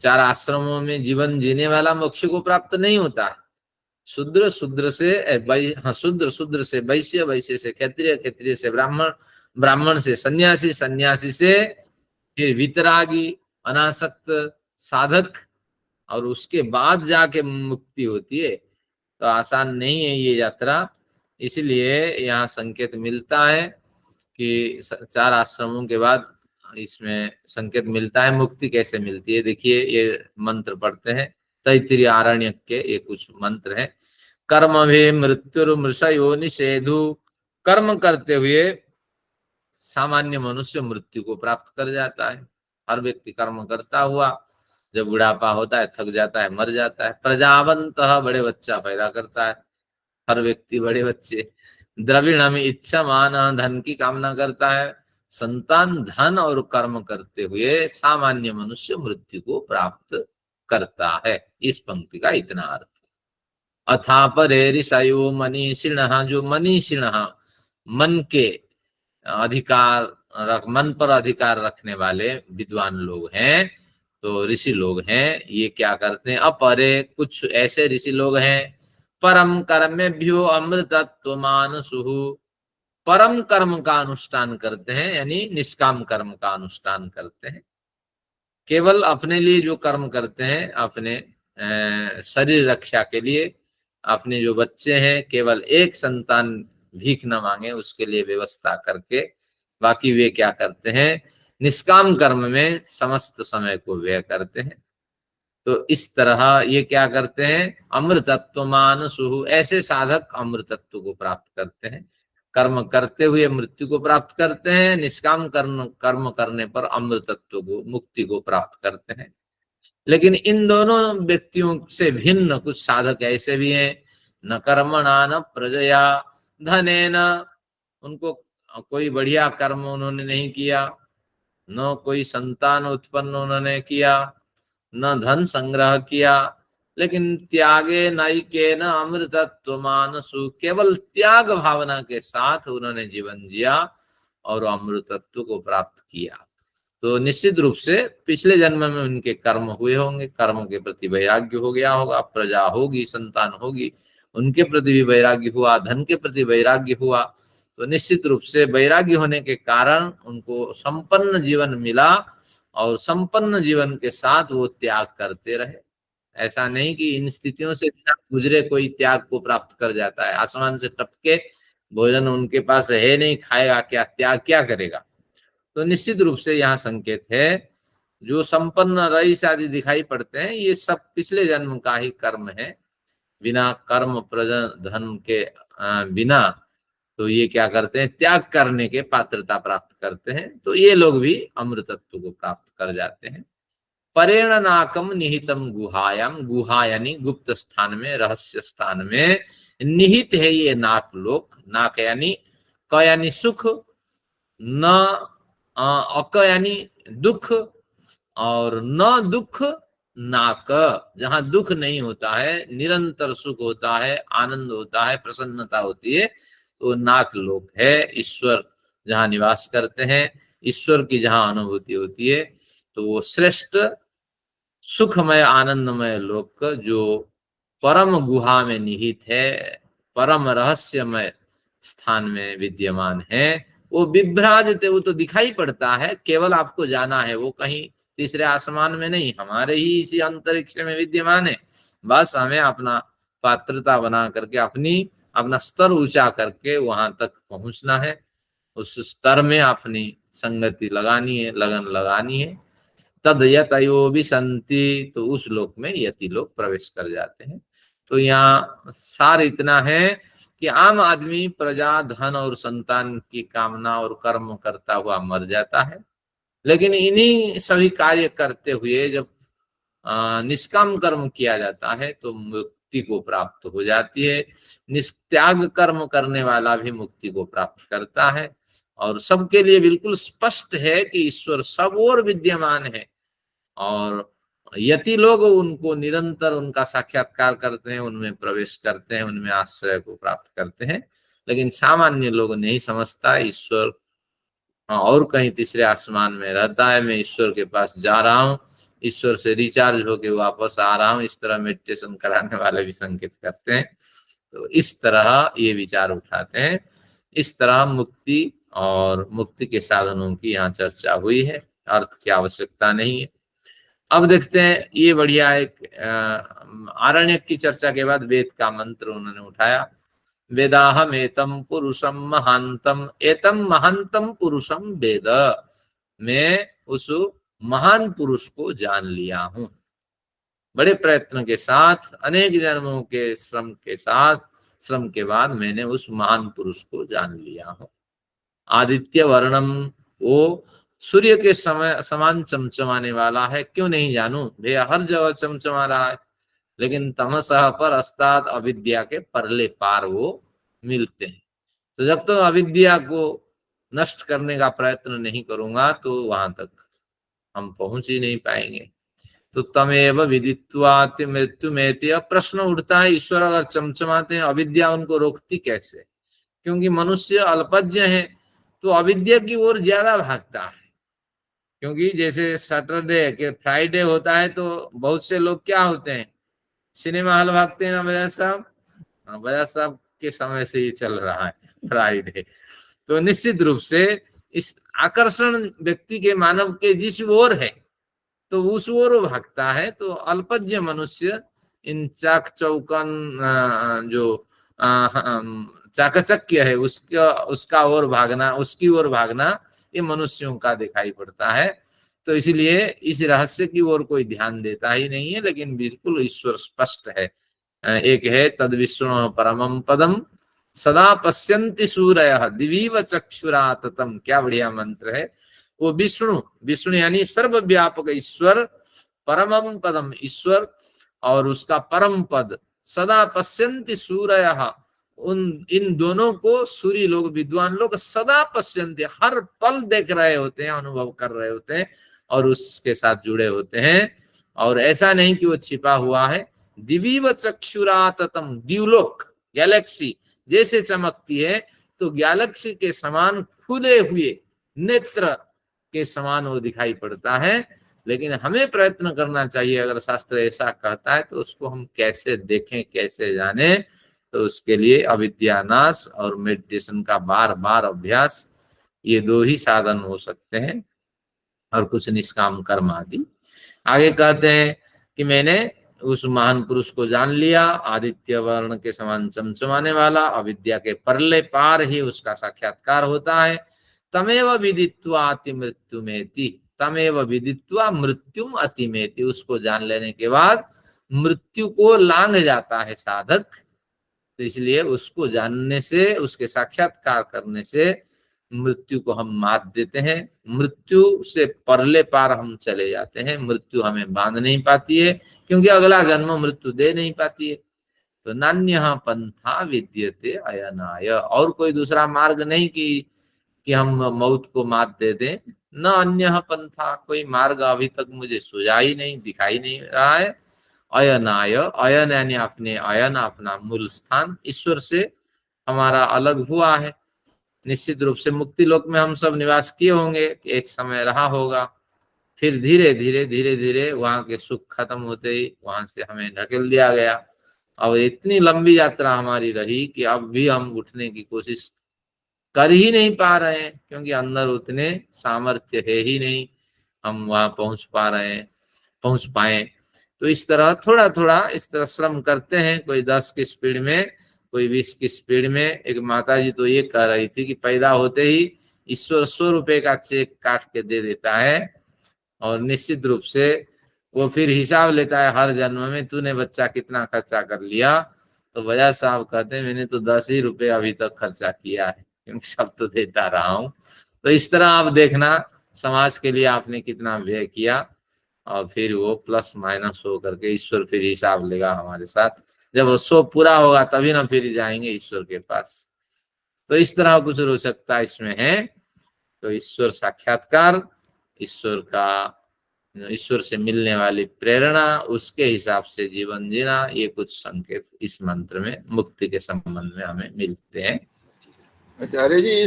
4 आश्रमों में जीवन जीने वाला मोक्ष को प्राप्त नहीं होता है। शूद्र से वैश्य, वैश्य से क्षत्रिय, क्षत्रिय से ब्राह्मण, ब्राह्मण से सन्यासी, सन्यासी से फिर वितरागी, अनासक्त, साधक, और उसके बाद जाके मुक्ति होती है। तो आसान नहीं है ये यात्रा। इसलिए यहाँ संकेत मिलता है कि 4 आश्रमों के बाद इसमें संकेत मिलता है मुक्ति कैसे मिलती है। देखिए ये मंत्र पढ़ते हैं, तैत्तिरीय आरण्यक के ये कुछ मंत्र हैं। कर्म भी मृत्युर्मृषयो निषेधु, कर्म करते हुए सामान्य मनुष्य मृत्यु को प्राप्त कर जाता है। हर व्यक्ति कर्म करता हुआ जब बुढ़ापा होता है, थक जाता है, मर जाता है। प्रजावंत, बड़े बच्चा पैदा करता है हर व्यक्ति, बड़े बच्चे। द्रविणम इच्छा मान, धन की कामना करता है। संतान, धन और कर्म करते हुए सामान्य मनुष्य मृत्यु को प्राप्त करता है। इस पंक्ति का इतना अर्थ। अथा परे ऋषयो मनीषिण, जो मनीषिण मन के अधिकार, मन पर अधिकार रखने वाले विद्वान लोग हैं, तो ऋषि लोग हैं, ये क्या करते हैं? अपरे, कुछ ऐसे ऋषि लोग हैं, परम कर्मेभ्यो अमृतत्व मानसुः, परम कर्म का अनुष्ठान करते हैं, यानी निष्काम कर्म का अनुष्ठान करते हैं। केवल अपने लिए जो कर्म करते हैं, अपने शरीर रक्षा के लिए, अपने जो बच्चे हैं केवल एक संतान भीख न मांगे उसके लिए व्यवस्था करके, बाकी वे क्या करते हैं? निष्काम कर्म में समस्त समय को व्यय करते हैं। तो इस तरह ये क्या करते हैं? अमृतत्व मानसुः, ऐसे साधक अमृतत्व को प्राप्त करते हैं। कर्म करते हुए मृत्यु को प्राप्त करते हैं, निष्काम कर्म करने पर अमृतत्व को, मुक्ति को प्राप्त करते हैं। लेकिन इन दोनों व्यक्तियों से भिन्न कुछ साधक ऐसे भी हैं, न कर्मणा न प्रजया धनेन, उनको कोई बढ़िया कर्म उन्होंने नहीं किया, न कोई संतान उत्पन्न उन्होंने किया, न धन संग्रह किया, लेकिन त्यागे नैके न अमृतत्व मानसु, केवल त्याग भावना के साथ उन्होंने जीवन जिया और अमृतत्व को प्राप्त किया। तो निश्चित रूप से पिछले जन्म में उनके कर्म हुए होंगे, कर्म के प्रति वैराग्य हो गया होगा, प्रजा होगी, संतान होगी, उनके प्रति भी वैराग्य हुआ, धन के प्रति वैराग्य हुआ, तो निश्चित रूप से वैराग्य होने के कारण उनको संपन्न जीवन मिला और संपन्न जीवन के साथ वो त्याग करते रहे। ऐसा नहीं कि इन स्थितियों से बिना गुजरे कोई त्याग को प्राप्त कर जाता है। आसमान से टपके भोजन उनके पास है नहीं, खाएगा क्या, त्याग क्या करेगा। तो निश्चित रूप से यहाँ संकेत है, जो संपन्न रईस आदि दिखाई पड़ते हैं ये सब पिछले जन्म का ही कर्म है। बिना कर्म प्रजन धन के बिना तो ये क्या करते हैं, त्याग करने के पात्रता प्राप्त करते हैं। तो ये लोग भी अमृतत्व को प्राप्त कर जाते हैं। परेण नाकम निहितम गुहायाम, गुहा यानी गुप्त स्थान में, रहस्य स्थान में निहित है ये नाक लोक। नाक यानी क यानी सुख, न अक यानी दुख, और न दुख नाक, जहां दुख नहीं होता है, निरंतर सुख होता है, आनंद होता है, प्रसन्नता होती है, तो नाक लोक है। ईश्वर जहां निवास करते हैं, ईश्वर की जहां अनुभूति होती है, तो वो श्रेष्ठ सुखमय आनंदमय लोक जो परम गुहा में निहित है, परम रहस्यमय स्थान में विद्यमान है, वो विभ्राजते, वो तो दिखाई पड़ता है, केवल आपको जाना है, वो कहीं तीसरे आसमान में नहीं, हमारे ही इसी अंतरिक्ष में विद्यमान है। बस हमें अपना पात्रता बना करके अपना स्तर ऊंचा करके वहां तक पहुंचना है, उस स्तर में अपनी संगति लगानी है, लगन लगानी है। तद यतयो भी संति, तो उस लोक में यति लोग प्रवेश कर जाते हैं। तो यहाँ सार इतना है कि आम आदमी प्रजा, धन और संतान की कामना और कर्म करता हुआ मर जाता है, लेकिन इन्हीं सभी कार्य करते हुए जब निष्काम कर्म किया जाता है तो मुक्ति को प्राप्त हो जाती है। निस्त्याग कर्म करने वाला भी मुक्ति को प्राप्त करता है। और सबके लिए बिल्कुल स्पष्ट है कि ईश्वर सब ओर विद्यमान है, और यति लोग उनको निरंतर उनका साक्षात्कार करते हैं, उनमें प्रवेश करते हैं, उनमें आश्रय को प्राप्त करते हैं। लेकिन सामान्य लोग नहीं समझता, ईश्वर और कहीं तीसरे आसमान में रहता है, मैं ईश्वर के पास जा रहा हूँ, ईश्वर से रिचार्ज होके वापस आ रहा हूँ, इस तरह मेडिटेशन कराने वाले भी संकेत करते हैं। तो इस तरह ये विचार उठाते हैं। इस तरह मुक्ति और मुक्ति के साधनों की यहाँ चर्चा हुई है, अर्थ की आवश्यकता नहीं है। अब देखते हैं, ये बढ़िया एक आरण्यक की चर्चा के बाद वेद का मंत्र उन्होंने उठाया। वेदाहम एतम पुरुषम महांतम, एतम महांतम पुरुषम वेद, मैं उस महान पुरुष को जान लिया हूं। बड़े प्रयत्न के साथ, अनेक जन्मों के श्रम के बाद मैंने उस महान पुरुष को जान लिया हूं। आदित्य वर्णम, वो सूर्य के समान चमचमाने वाला है, क्यों नहीं जानूं भैया, हर जगह चमचमा रहा है। लेकिन तमसः पर अस्ताद, अविद्या के परले पार वो मिलते हैं। तो जब तक तो अविद्या को नष्ट करने का प्रयत्न नहीं करूंगा तो वहां तक हम पहुंच ही नहीं पाएंगे। तो तमेव विदित्वाति मृत्युमेति, प्रश्न उठता है, ईश्वर अगर चमचमाते हैं, अविद्या उनको रोकती कैसे? क्योंकि मनुष्य अल्पज्ञ है तो अविद्या की ओर ज्यादा भागता है। क्योंकि जैसे सैटरडे के फ्राइडे होता है तो बहुत से लोग क्या होते हैं, सिनेमा हॉल भागते हैं ना बजाज साहब। बजाज साहब के समय से ही चल रहा है फ्राइडे। तो निश्चित रूप से इस आकर्षण व्यक्ति के, मानव के जिस ओर है तो उस ओर भागता है। तो अल्पज्ञ मनुष्य इन चाक चौकन जो चाकचक्य है उसका ओर भागना, उसकी ओर भागना, ये मनुष्यों का दिखाई पड़ता है। तो इसलिए इस रहस्य की ओर कोई ध्यान देता ही नहीं है। लेकिन बिल्कुल ईश्वर स्पष्ट है। एक है तद विष्णु परमं पदम सदा पश्यन्ति सूरयः दिवीव चक्षुराततम, क्या बढ़िया मंत्र है। वो विष्णु यानी सर्वव्यापक ईश्वर, परमं पदम ईश्वर, और उसका परम पद, सदा पश्यन्ति सूरयः, इन दोनों को सूर्य लोग, विद्वान लोग सदा पश्यन्ति, हर पल देख रहे होते हैं, अनुभव कर रहे होते हैं और उसके साथ जुड़े होते हैं। और ऐसा नहीं कि वो छिपा हुआ है। दिवीव चक्षुराततम, द्युलोक गैलेक्सी जैसे चमकती है, तो गैलेक्सी के समान खुले हुए नेत्र के समान वो दिखाई पड़ता है। लेकिन हमें प्रयत्न करना चाहिए, अगर शास्त्र ऐसा कहता है तो उसको हम कैसे देखें, कैसे जाने। तो उसके लिए अविद्यानाश और मेडिटेशन का बार बार अभ्यास, ये दो ही साधन हो सकते हैं, और कुछ निष्काम कर्म आदि। आगे कहते हैं कि मैंने उस महान पुरुष को जान लिया, आदित्य वर्ण के समान चमचमाने वाला, अविद्या के परले पार ही उसका साक्षात्कार होता है। तमेव विदित्वा अति मृत्युमेति, तमेव विदित्वा मृत्युम अतिमेति, उसको जान लेने के बाद मृत्यु को लांघ जाता है साधक। तो इसलिए उसको जानने से, उसके साक्षात्कार करने से मृत्यु को हम मात देते हैं, मृत्यु से परले पार हम चले जाते हैं। मृत्यु हमें बांध नहीं पाती है, क्योंकि अगला जन्म मृत्यु दे नहीं पाती है। तो नान्यः पंथा विद्यते अयनाय, और कोई दूसरा मार्ग नहीं कि हम मौत को मात दे दें। न अन्यः पंथा, कोई मार्ग अभी तक मुझे सुझा ही नहीं, दिखाई नहीं रहा है। अयनाय, अयन यानी अपने, अयन अपना मूल स्थान, ईश्वर से हमारा अलग हुआ है। निश्चित रूप से मुक्ति लोक में हम सब निवास किए होंगे, एक समय रहा होगा, फिर धीरे धीरे धीरे धीरे वहां के सुख खत्म होते ही वहां से हमें ढकेल दिया गया। अब इतनी लंबी यात्रा हमारी रही कि अब भी हम उठने की कोशिश कर ही नहीं पा रहे हैं, क्योंकि अंदर उतने सामर्थ्य है ही नहीं हम वहां पहुंच पाए। तो इस तरह थोड़ा थोड़ा इस तरह श्रम करते हैं, कोई 10 की स्पीड में, कोई 20 की स्पीड में। एक माता जी तो ये कह रही थी कि पैदा होते ही ईश्वर 100 रुपए का चेक काट के दे देता है, और निश्चित रूप से वो फिर हिसाब लेता है हर जन्म में, तूने बच्चा कितना खर्चा कर लिया। तो बजाज साहब कहते हैं मैंने तो 10 ही रुपए अभी तक खर्चा किया है, क्योंकि सब तो देता रहा हूँ। तो इस तरह आप देखना समाज के लिए आपने कितना व्यय किया, और फिर वो प्लस माइनस हो करके ईश्वर फिर हिसाब लेगा हमारे साथ। जब वो 100 पूरा होगा तभी ना फिर जाएंगे ईश्वर के पास। तो इस तरह कुछ रोचकता इसमें है। तो ईश्वर साक्षात्कार, ईश्वर से मिलने वाली प्रेरणा, उसके हिसाब से जीवन जीना, ये कुछ संकेत इस मंत्र में मुक्ति के संबंध में हमें मिलते हैं। आचार्य जी,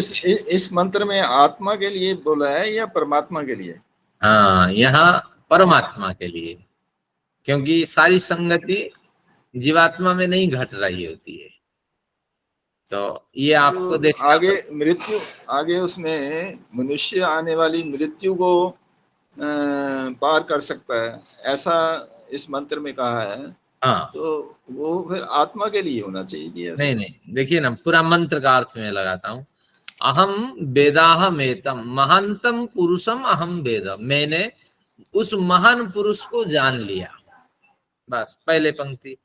इस मंत्र में आत्मा के लिए बोला है या परमात्मा के लिए? हाँ, यहाँ परमात्मा के लिए, क्योंकि सारी संगति जीवात्मा में नहीं घट रही होती है। तो ये आपको तो देखना आगे मृत्यु, आगे उसमें मनुष्य आने वाली मृत्यु को पार कर सकता है, ऐसा इस मंत्र में कहा है। हाँ, तो वो फिर आत्मा के लिए होना चाहिए जी ऐसा? नहीं, देखिए ना, पूरा मंत्र का अर्थ में लगाता हूँ। अहम वेदाहमेतम महानतम पुरुषम अहम वेद, मैंने उस महान पुरुष को जान लिया। बस पहले पंक्ति,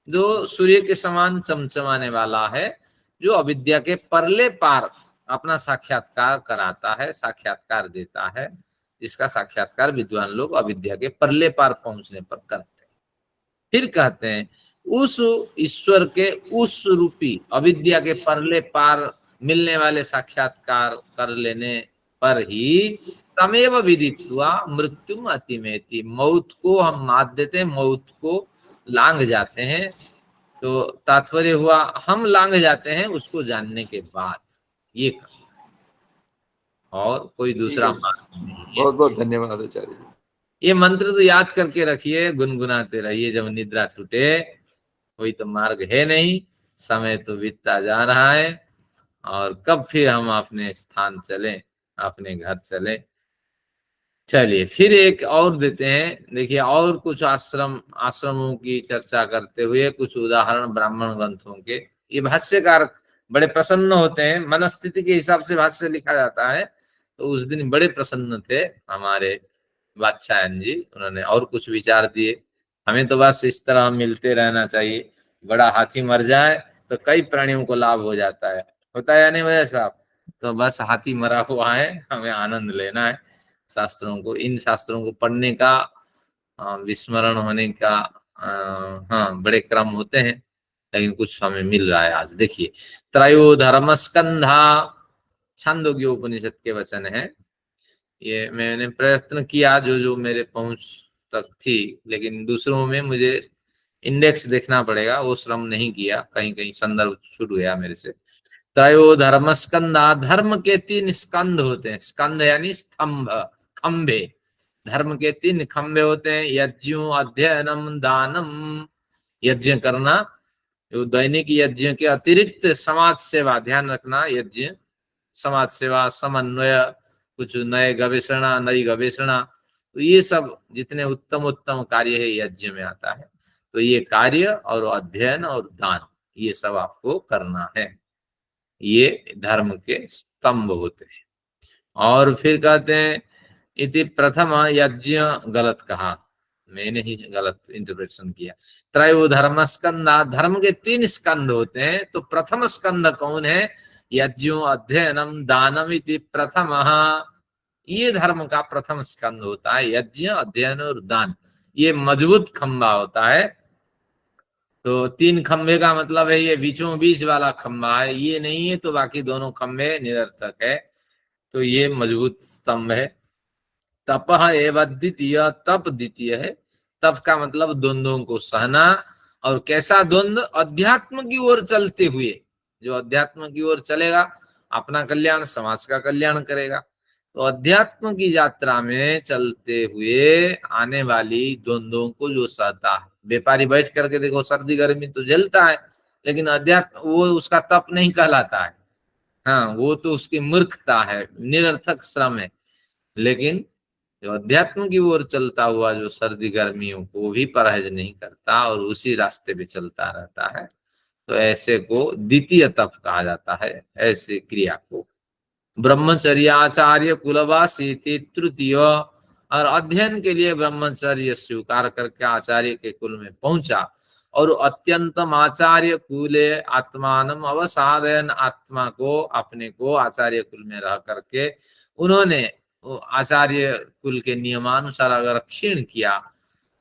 जो सूर्य के समान चमचमाने वाला है, जो अविद्या के परले पार अपना साक्षात्कार कराता है, साक्षात्कार देता है, जिसका साक्षात्कार विद्वान लोग अविद्या के परले पार पहुंचने पर करते हैं। फिर कहते हैं उस ईश्वर के उस रूपी अविद्या के परले पार मिलने वाले साक्षात्कार कर लेने पर ही तमेव विदित्वा मृत्युम अतिमेति, मौत को हम मात देते हैं, मौत को लांघ जाते हैं। तो तात्पर्य हुआ हम लांघ जाते हैं उसको जानने के बाद, ये और कोई दूसरा मार्ग नहीं है। बहुत बहुत धन्यवाद आचार्य जी। ये मंत्र तो याद करके रखिए, गुनगुनाते रहिए जब निद्रा टूटे। कोई तो मार्ग है नहीं, समय तो बीतता जा रहा है, और कब फिर हम अपने स्थान चलें, अपने घर चलें। चलिए फिर एक और देते हैं, देखिए और कुछ आश्रमों की चर्चा करते हुए कुछ उदाहरण ब्राह्मण ग्रंथों के। ये भाष्यकार बड़े प्रसन्न होते हैं, मनस्थिति के हिसाब से भाष्य लिखा जाता है। तो उस दिन बड़े प्रसन्न थे हमारे वात्स्यायन जी, उन्होंने और कुछ विचार दिए। हमें तो बस इस तरह मिलते रहना चाहिए, बड़ा हाथी मर जाए तो कई प्राणियों को लाभ हो जाता है, होता है या नहीं वजह साहब? तो बस हाथी मरा हुआ है, हमें आनंद लेना है शास्त्रों को, इन शास्त्रों को पढ़ने का, विस्मरण होने का हाँ बड़े क्रम होते हैं, लेकिन कुछ हमें मिल रहा है आज। देखिए त्रयो धर्म स्कंधा, छांदोग्य उपनिषद के वचन है। ये मैंने प्रयत्न किया जो जो मेरे पहुंच तक थी, लेकिन दूसरों में मुझे इंडेक्स देखना पड़ेगा, वो श्रम नहीं किया, कहीं कहीं संदर्भ छूट गया मेरे से। त्रयो धर्म स्कंदा, धर्म के 3 स्कंद होते हैं, स्कंद यानी स्तंभ, खंबे। धर्म के 3 खंबे होते हैं, यज्ञों अध्ययनम दानम, यज्ञ करना, जो दैनिक यज्ञ के अतिरिक्त समाज सेवा, ध्यान रखना, यज्ञ, समाज सेवा, समन्वय, कुछ नए गवेषणा, नई गवेषणा, तो ये सब जितने उत्तम उत्तम कार्य है यज्ञ में आता है। तो ये कार्य और अध्ययन और दान, ये सब आपको करना है, ये धर्म के स्तंभ होते हैं। और फिर कहते हैं इति प्रथम यज्ञ, गलत कहा, मैंने ही गलत इंटरप्रेशन किया। त्रयो धर्म स्कंदा, धर्म के 3 स्कंद होते हैं, तो प्रथम स्कंद कौन है? यज्ञो अध्ययनम दानम इति प्रथम, ये धर्म का प्रथम स्कंद होता है, यज्ञ, अध्ययन और दान। ये मजबूत खंबा होता है। तो 3 खंबे का मतलब है ये बीचों बीच वाला खंबा है, ये नहीं है तो बाकी दोनों खंबे निरर्थक है। तो ये मजबूत स्तंभ है। तपः एव द्वितीय, तप द्वितीय है। तप का मतलब द्वंद्वों को सहना, और कैसा द्वंद्व? अध्यात्म की ओर चलते हुए। जो अध्यात्म की ओर चलेगा अपना कल्याण, समाज का कल्याण करेगा। तो अध्यात्म की यात्रा में चलते हुए आने वाली द्वंद्वों को जो सहता है, व्यापारी बैठ करके देखो सर्दी गर्मी तो झेलता है, लेकिन अध्यात्म वो उसका तप नहीं कहलाता है। हाँ, वो तो उसकी मूर्खता है, निरर्थक श्रम है। लेकिन जो अध्यात्म की ओर चलता हुआ जो सर्दी गर्मियों को भी परहेज नहीं करता और उसी रास्ते पे चलता रहता है, तो ऐसे को द्वितीय तप कहा जाता है, ऐसे क्रिया को। ब्रह्मचर्याचार्य कुलवासी तृतीय, और अध्ययन के लिए ब्रह्मचर्य स्वीकार करके आचार्य के कुल में पहुंचा, और अत्यंतम आचार्य कुले आत्मानम अवसादयन, आत्मा को, अपने को आचार्य कुल में रह करके उन्होंने आचार्य कुल के नियमानुसार अगर क्षीण किया,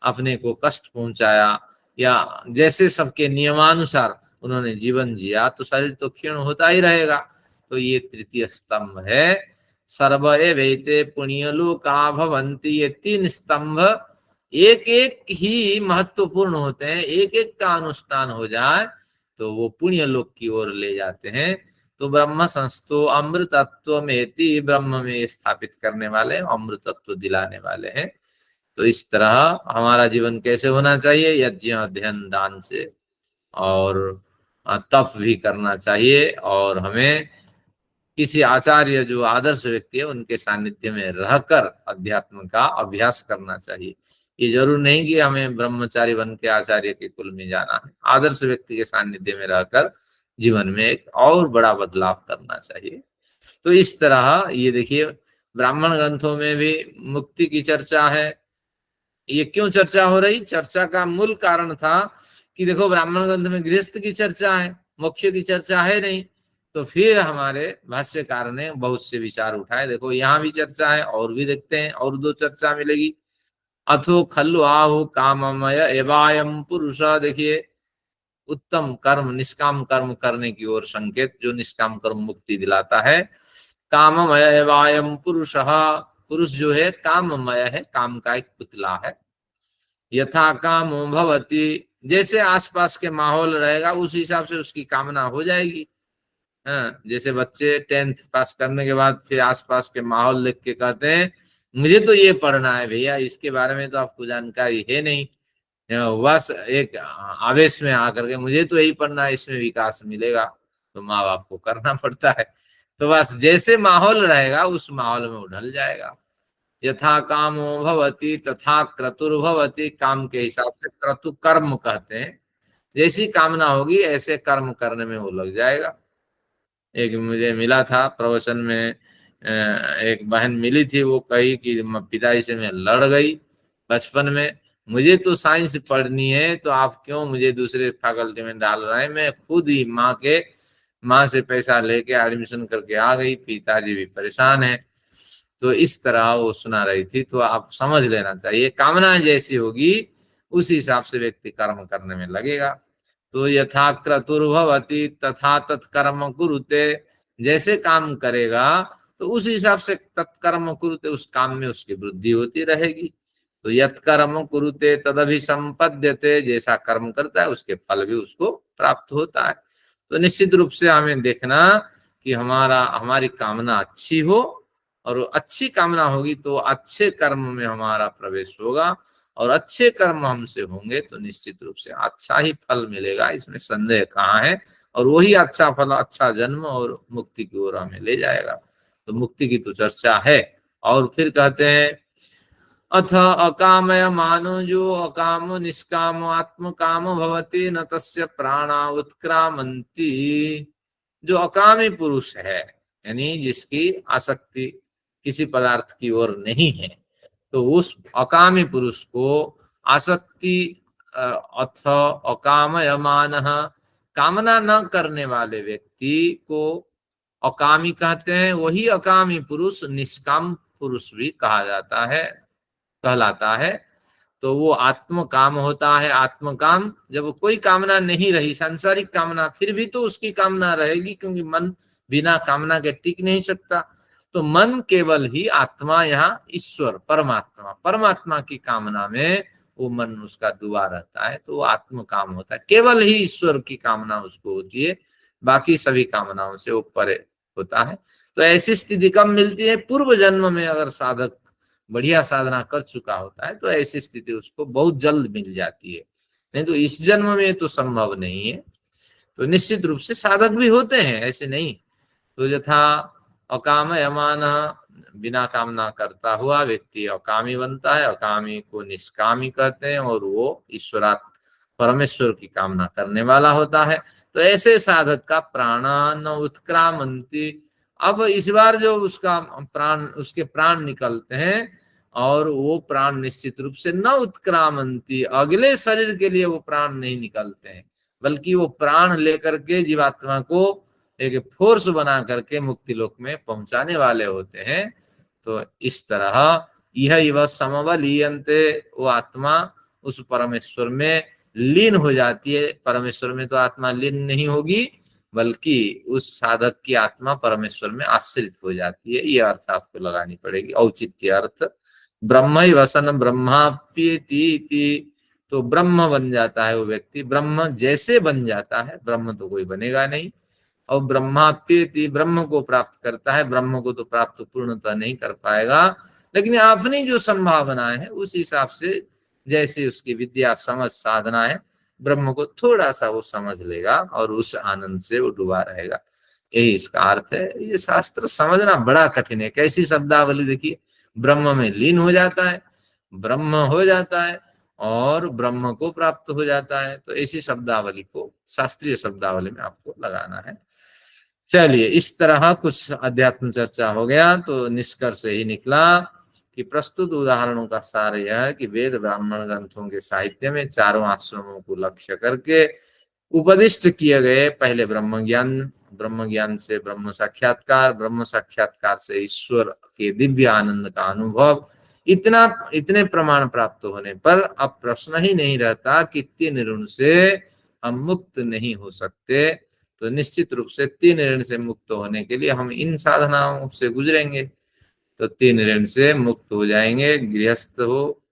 अपने को कष्ट पहुंचाया, या जैसे सबके नियमानुसार उन्होंने जीवन जिया, तो शरीर तो क्षीण होता ही रहेगा। तो ये तृतीय स्तंभ है। सर्व एवैते पुण्यलोका भवन्ति, ये 3 स्तंभ एक एक ही महत्वपूर्ण होते हैं, एक एक का अनुष्ठान हो जाए तो वो पुण्य लोक की ओर ले जाते हैं। तो ब्रह्म संस्थो अमृतत्व में, ब्रह्म में स्थापित करने वाले, अमृतत्व दिलाने वाले हैं। तो इस तरह हमारा जीवन कैसे होना चाहिए? यज्ञ, अध्ययन, दान से, और तप भी करना चाहिए, और हमें किसी आचार्य जो आदर्श व्यक्ति है उनके सानिध्य में रहकर अध्यात्म का अभ्यास करना चाहिए। ये जरूर नहीं कि हमें ब्रह्मचारी बन के आचार्य के कुल में जाना है, आदर्श व्यक्ति के सानिध्य में रहकर जीवन में एक और बड़ा बदलाव करना चाहिए। तो इस तरह ये देखिए, ब्राह्मण ग्रंथों में भी मुक्ति की चर्चा है। ये क्यों चर्चा हो रही? चर्चा का मूल कारण था कि देखो ब्राह्मण ग्रंथ में गृहस्थ की चर्चा है, मोक्ष की चर्चा है नहीं। तो फिर हमारे भाष्यकार ने बहुत से विचार उठाए। देखो यहाँ भी चर्चा है, और भी देखते हैं, और 2 चर्चा मिलेगी। अथो खल्लु आहु काममय एवायम पुरुष, देखिए उत्तम कर्म, निष्काम कर्म करने की ओर संकेत, जो निष्काम कर्म मुक्ति दिलाता है। काममय एवायम पुरुष, पुरुष जो है काममय है, काम का एक पुतला है। यथा काम भवति, जैसे आसपास के माहौल रहेगा उस हिसाब से उसकी कामना हो जाएगी। हाँ, जैसे बच्चे 10th पास करने के बाद फिर आसपास के माहौल देख के कहते हैं मुझे तो ये पढ़ना है भैया, इसके बारे में तो आपको जानकारी है नहीं, बस एक आवेश में आकर के मुझे तो यही पढ़ना है, इसमें विकास मिलेगा। तो माँ बाप को करना पड़ता है। तो बस जैसे माहौल रहेगा उस माहौल में वो ढल जाएगा। यथा कामो भवति तथा क्रतुर्भवति, काम के हिसाब से क्रतु कर्म कहते हैं। जैसी कामना होगी ऐसे कर्म करने में वो लग जाएगा। एक मुझे मिला था प्रवचन में, एक बहन मिली थी, वो कही कि पिताजी से मैं लड़ गई बचपन में, मुझे तो साइंस पढ़नी है, तो आप क्यों मुझे दूसरे फैकल्टी में डाल रहे हैं? मैं खुद ही माँ से पैसा लेके एडमिशन करके आ गई, पिताजी भी परेशान है। तो इस तरह वो सुना रही थी। तो आप समझ लेना चाहिए, कामना जैसी होगी उस हिसाब से व्यक्ति कर्म करने में लगेगा। तो यथा क्रतुर्भवति तथा तत्कर्म कुरुते, जैसे काम करेगा तो उस हिसाब से तत्कर्म कुरुते, उस काम में उसकी वृद्धि होती रहेगी। तो यत्कर्म कुरुते तदभि संपद्यते, जैसा कर्म करता है उसके फल भी उसको प्राप्त होता है। तो निश्चित रूप से हमें देखना कि हमारी कामना अच्छी हो, और अच्छी कामना होगी तो अच्छे कर्म में हमारा प्रवेश होगा, और अच्छे कर्म हमसे होंगे तो निश्चित रूप से अच्छा ही फल मिलेगा, इसमें संदेह कहाँ है। और वही अच्छा फल, अच्छा जन्म और मुक्ति की ओर हमें ले जाएगा। तो मुक्ति की तो चर्चा है। और फिर कहते हैं अथ अकामय मानो जो अकामो निष्कामो आत्म कामो भवति न तस्य प्राणा उत्क्रामंती। जो अकामी पुरुष है, यानी जिसकी आसक्ति किसी पदार्थ की ओर नहीं है, तो उस अकामी पुरुष को आसक्ति अथ अकामयमानः, कामना न करने वाले व्यक्ति को अकामी कहते हैं। वही अकामी पुरुष निष्काम पुरुष भी कहा जाता है, कहलाता है। तो वो आत्म काम होता है। आत्म काम, जब कोई कामना नहीं रही, सांसारिक कामना, फिर भी तो उसकी कामना रहेगी, क्योंकि मन बिना कामना के टिक नहीं सकता। तो मन केवल ही आत्मा, यहाँ ईश्वर परमात्मा, परमात्मा की कामना में वो मन उसका डूबा रहता है, तो वो आत्म काम होता है। केवल ही ईश्वर की कामना उसको होती है, बाकी सभी कामनाओं से वो परे होता है। तो ऐसी स्थिति कब मिलती है? पूर्व जन्म में अगर साधक बढ़िया साधना कर चुका होता है तो ऐसी स्थिति उसको बहुत जल्द मिल जाती है, नहीं तो इस जन्म में तो संभव नहीं है। तो निश्चित रूप से साधक भी होते हैं, ऐसे नहीं। तो यथा अकामयमान, बिना कामना करता हुआ व्यक्ति अकामी बनता है। अकामी को निष्कामी कहते हैं, और वो ईश्वरात् परमेश्वर की कामना करने वाला होता है। तो ऐसे साधक का प्राणान उत्क्रामंती। अब इस बार जो उसका प्राण, उसके प्राण निकलते हैं, और वो प्राण निश्चित रूप से न उत्क्रामंती, अगले शरीर के लिए वो प्राण नहीं निकलते हैं, बल्कि वो प्राण लेकर के जीवात्मा को एक फोर्स बना करके मुक्ति लोक में पहुंचाने वाले होते हैं। तो इस तरह यह समवलीयन्ते, वो आत्मा उस परमेश्वर में लीन हो जाती है। परमेश्वर में तो आत्मा लीन नहीं होगी, बल्कि उस साधक की आत्मा परमेश्वर में आश्रित हो जाती है। ये अर्थ आपको लगानी पड़ेगी, औचित्य अर्थ। ब्रह्म वसन ब्रह्माप्येति, तो ब्रह्म बन जाता है वो व्यक्ति, ब्रह्म जैसे बन जाता है। ब्रह्म तो कोई बनेगा नहीं। और ब्रह्माप्येति, ब्रह्म को प्राप्त करता है। ब्रह्म को तो प्राप्त पूर्णतः नहीं कर पाएगा, लेकिन अपनी जो संभावनाएं है उस हिसाब से, जैसे उसकी विद्या समझ साधना है, ब्रह्म को थोड़ा सा वो समझ लेगा और उस आनंद से वो डूबा रहेगा। यही इसका अर्थ है। ये शास्त्र समझना बड़ा कठिन है। कैसी शब्दावली देखिए, ब्रह्म में लीन हो जाता है, ब्रह्म हो जाता है, और ब्रह्म को प्राप्त हो जाता है। तो ऐसी शब्दावली को शास्त्रीय शब्दावली में आपको लगाना है। चलिए, इस तरह कुछ अध्यात्म चर्चा हो गया। तो निष्कर्ष ही निकला कि प्रस्तुत उदाहरणों का सार यह है कि वेद ब्राह्मण ग्रंथों के साहित्य में चारों आश्रमों को लक्ष्य करके उपदिष्ट किए गए पहले ब्रह्म ज्ञान, ब्रह्म ज्ञान से ब्रह्म साक्षात्कार, ब्रह्म साक्षात्कार से ईश्वर के दिव्य आनंद का अनुभव, इतने प्रमाण प्राप्त होने पर अब प्रश्न ही नहीं रहता कि तीन ऋण से हम मुक्त नहीं हो सकते। तो निश्चित रूप से तीन ऋण से मुक्त होने के लिए हम इन साधनाओं से गुजरेंगे, तो तीन ऋण से मुक्त हो जाएंगे। गृहस्थ हो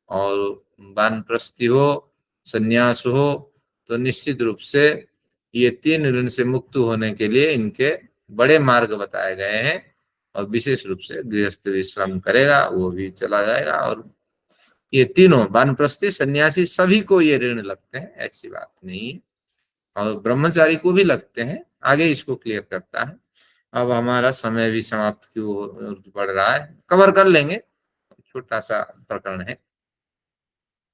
और वानप्रस्थी हो, संन्यास हो, तो निश्चित रूप से ये तीन ऋण से मुक्त होने के लिए इनके बड़े मार्ग बताए गए हैं। और विशेष रूप से गृहस्थ विश्राम करेगा वो भी चला जाएगा। और ये तीनों वानप्रस्थी, सन्यासी, सभी को ये ऋण लगते हैं, ऐसी बात नहीं है। और ब्रह्मचारी को भी लगते हैं। आगे इसको क्लियर करता है। अब हमारा समय भी समाप्त की ओर बढ़ रहा है, कवर कर लेंगे, छोटा सा प्रकरण है।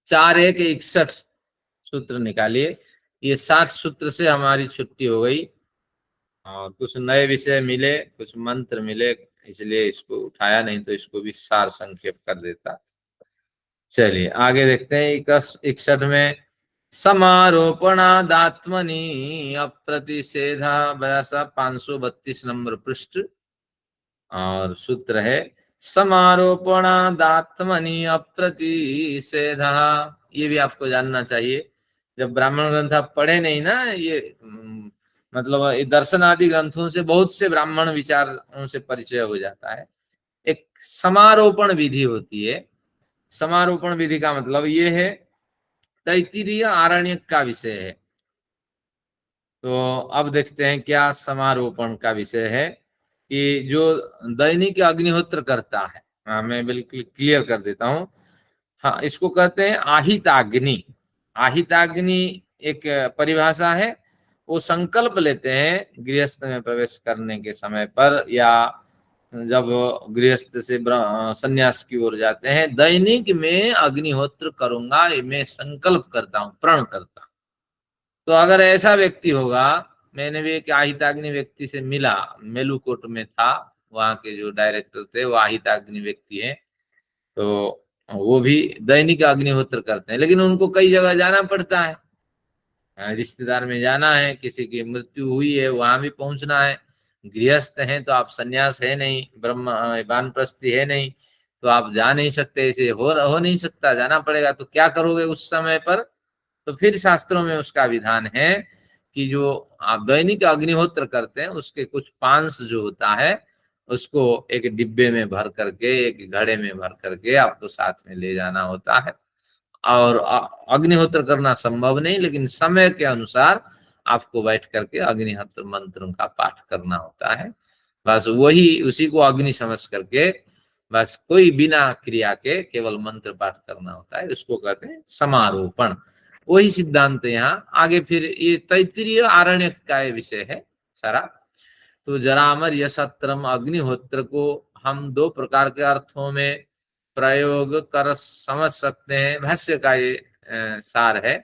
4-1-61 सूत्र निकालिए। ये 60 सूत्र से हमारी छुट्टी हो गई, और कुछ नए विषय मिले, कुछ मंत्र मिले, इसलिए इसको उठाया, नहीं तो इसको भी सार संक्षेप कर देता। चलिए आगे देखते हैं। 61 में समारोपणादात्मनि अप्रतिषेधा, 532 नंबर पृष्ठ, और सूत्र है समारोपणादात्मनि अप्रतिषेधा। ये भी आपको जानना चाहिए। जब ब्राह्मण ग्रंथ आप पढ़े नहीं ना, ये मतलब दर्शन आदि ग्रंथों से बहुत से ब्राह्मण विचारों से परिचय हो जाता है। एक समारोपण विधि होती है। समारोपण विधि का मतलब ये है, तैत्तिरीय आरण्यक का विषय है। तो अब देखते हैं क्या समारोपण का विषय है। कि जो दैनिक अग्निहोत्र करता है, मैं बिल्कुल क्लियर कर देता हूं, हाँ, इसको कहते हैं आहिताग्नि। आहिताग्नि एक परिभाषा है। वो संकल्प लेते हैं गृहस्थ में प्रवेश करने के समय पर, या जब गृहस्थ से संन्यास की ओर जाते हैं, दैनिक में अग्निहोत्र करूंगा, मैं संकल्प करता हूँ, प्रण करता हूँ। तो अगर ऐसा व्यक्ति होगा, मैंने भी एक आहिताग्नि व्यक्ति से मिला, मेलुकोट में था, वहां के जो डायरेक्टर थे वो आहिताग्नि व्यक्ति हैं, तो वो भी दैनिक अग्निहोत्र करते हैं, लेकिन उनको कई जगह जाना पड़ता है। रिश्तेदार में जाना है, किसी की मृत्यु हुई है वहां भी पहुंचना है। गृहस्थ हैं तो आप सन्यास है नहीं, ब्रह्म वानप्रस्थी है नहीं, तो आप जा नहीं सकते, ऐसे हो नहीं सकता, जाना पड़ेगा। तो क्या करोगे उस समय पर? तो फिर शास्त्रों में उसका विधान है कि जो आप दैनिक अग्निहोत्र करते हैं उसके कुछ पांश जो होता है उसको एक डिब्बे में भर करके, एक घड़े में भर करके आपको साथ में ले जाना होता है। और अग्निहोत्र करना संभव नहीं, लेकिन समय के अनुसार आपको बैठ करके अग्निहोत्र मंत्रों का पाठ करना होता है। बस वही, उसी को अग्नि समझ करके बस कोई बिना क्रिया के केवल मंत्र पाठ करना होता है, उसको कहते हैं समारोपण। वही सिद्धांत यहाँ आगे फिर ये तैत्तिरीय आरण्यक का विषय है सारा। तो जरामर यशत्रम अग्निहोत्र को हम दो प्रकार के अर्थों में प्रयोग कर समझ सकते हैं, भाष्य का ये सार है।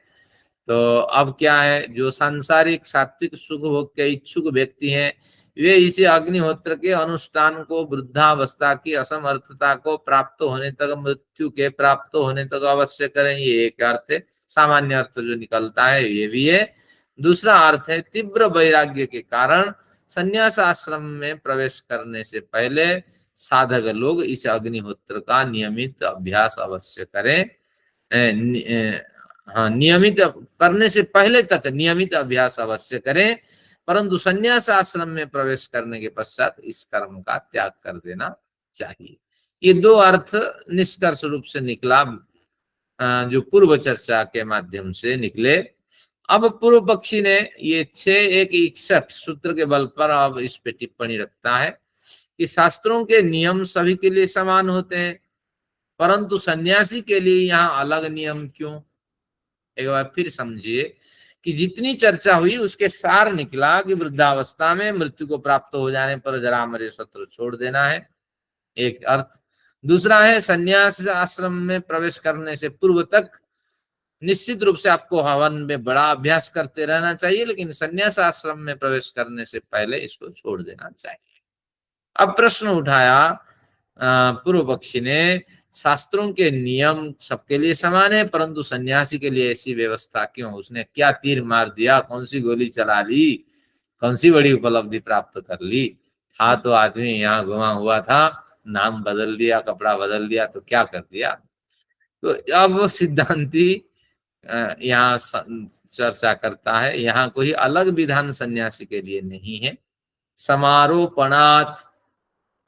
तो अब क्या है, जो सांसारिक सात्विक सुख भोग के इच्छुक व्यक्ति हैं वे इसी अग्निहोत्र के अनुष्ठान को वृद्धावस्था की असमर्थता को प्राप्त होने तक, मृत्यु के प्राप्त होने तक अवश्य करें। ये एक अर्थ है, सामान्य अर्थ जो निकलता है ये भी है। दूसरा अर्थ है, तीव्र वैराग्य के कारण संन्यास आश्रम में प्रवेश करने से पहले साधक लोग इस अग्निहोत्र का नियमित अभ्यास अवश्य करें। हाँ, नियमित करने से पहले तक नियमित अभ्यास अवश्य करें, परंतु संन्यास आश्रम में प्रवेश करने के पश्चात इस कर्म का त्याग कर देना चाहिए। ये दो अर्थ निष्कर्ष रूप से निकला, जो पूर्व चर्चा के माध्यम से निकले। अब पूर्व पक्षी ने ये 6:161 सूत्र के बल पर अब इस पे टिप्पणी रखता है कि शास्त्रों के नियम सभी के लिए समान होते हैं, परंतु सन्यासी के लिए यहाँ अलग नियम क्यों? एक बार फिर समझिए कि जितनी चर्चा हुई उसके सार निकला कि वृद्धावस्था में मृत्यु को प्राप्त हो जाने पर जरामर यशत्र छोड़ देना है, एक अर्थ। दूसरा है, संन्यास आश्रम में प्रवेश करने से पूर्व तक निश्चित रूप से आपको हवन में बड़ा अभ्यास करते रहना चाहिए, लेकिन संन्यास आश्रम में प्रवेश करने से पहले इसको छोड़ देना चाहिए। अब प्रश्न उठाया पूर्व पक्षी ने, शास्त्रों के नियम सबके लिए समान है, परंतु सन्यासी के लिए ऐसी व्यवस्था क्यों? उसने क्या तीर मार दिया, कौन सी गोली चला ली, कौन सी बड़ी उपलब्धि प्राप्त कर ली? था तो आदमी यहाँ घुमा हुआ था, नाम बदल दिया, कपड़ा बदल दिया, तो क्या कर दिया? तो अब सिद्धांती यहाँ चर्चा करता है, यहाँ कोई अलग विधान सन्यासी के लिए नहीं है। समारोपणात्,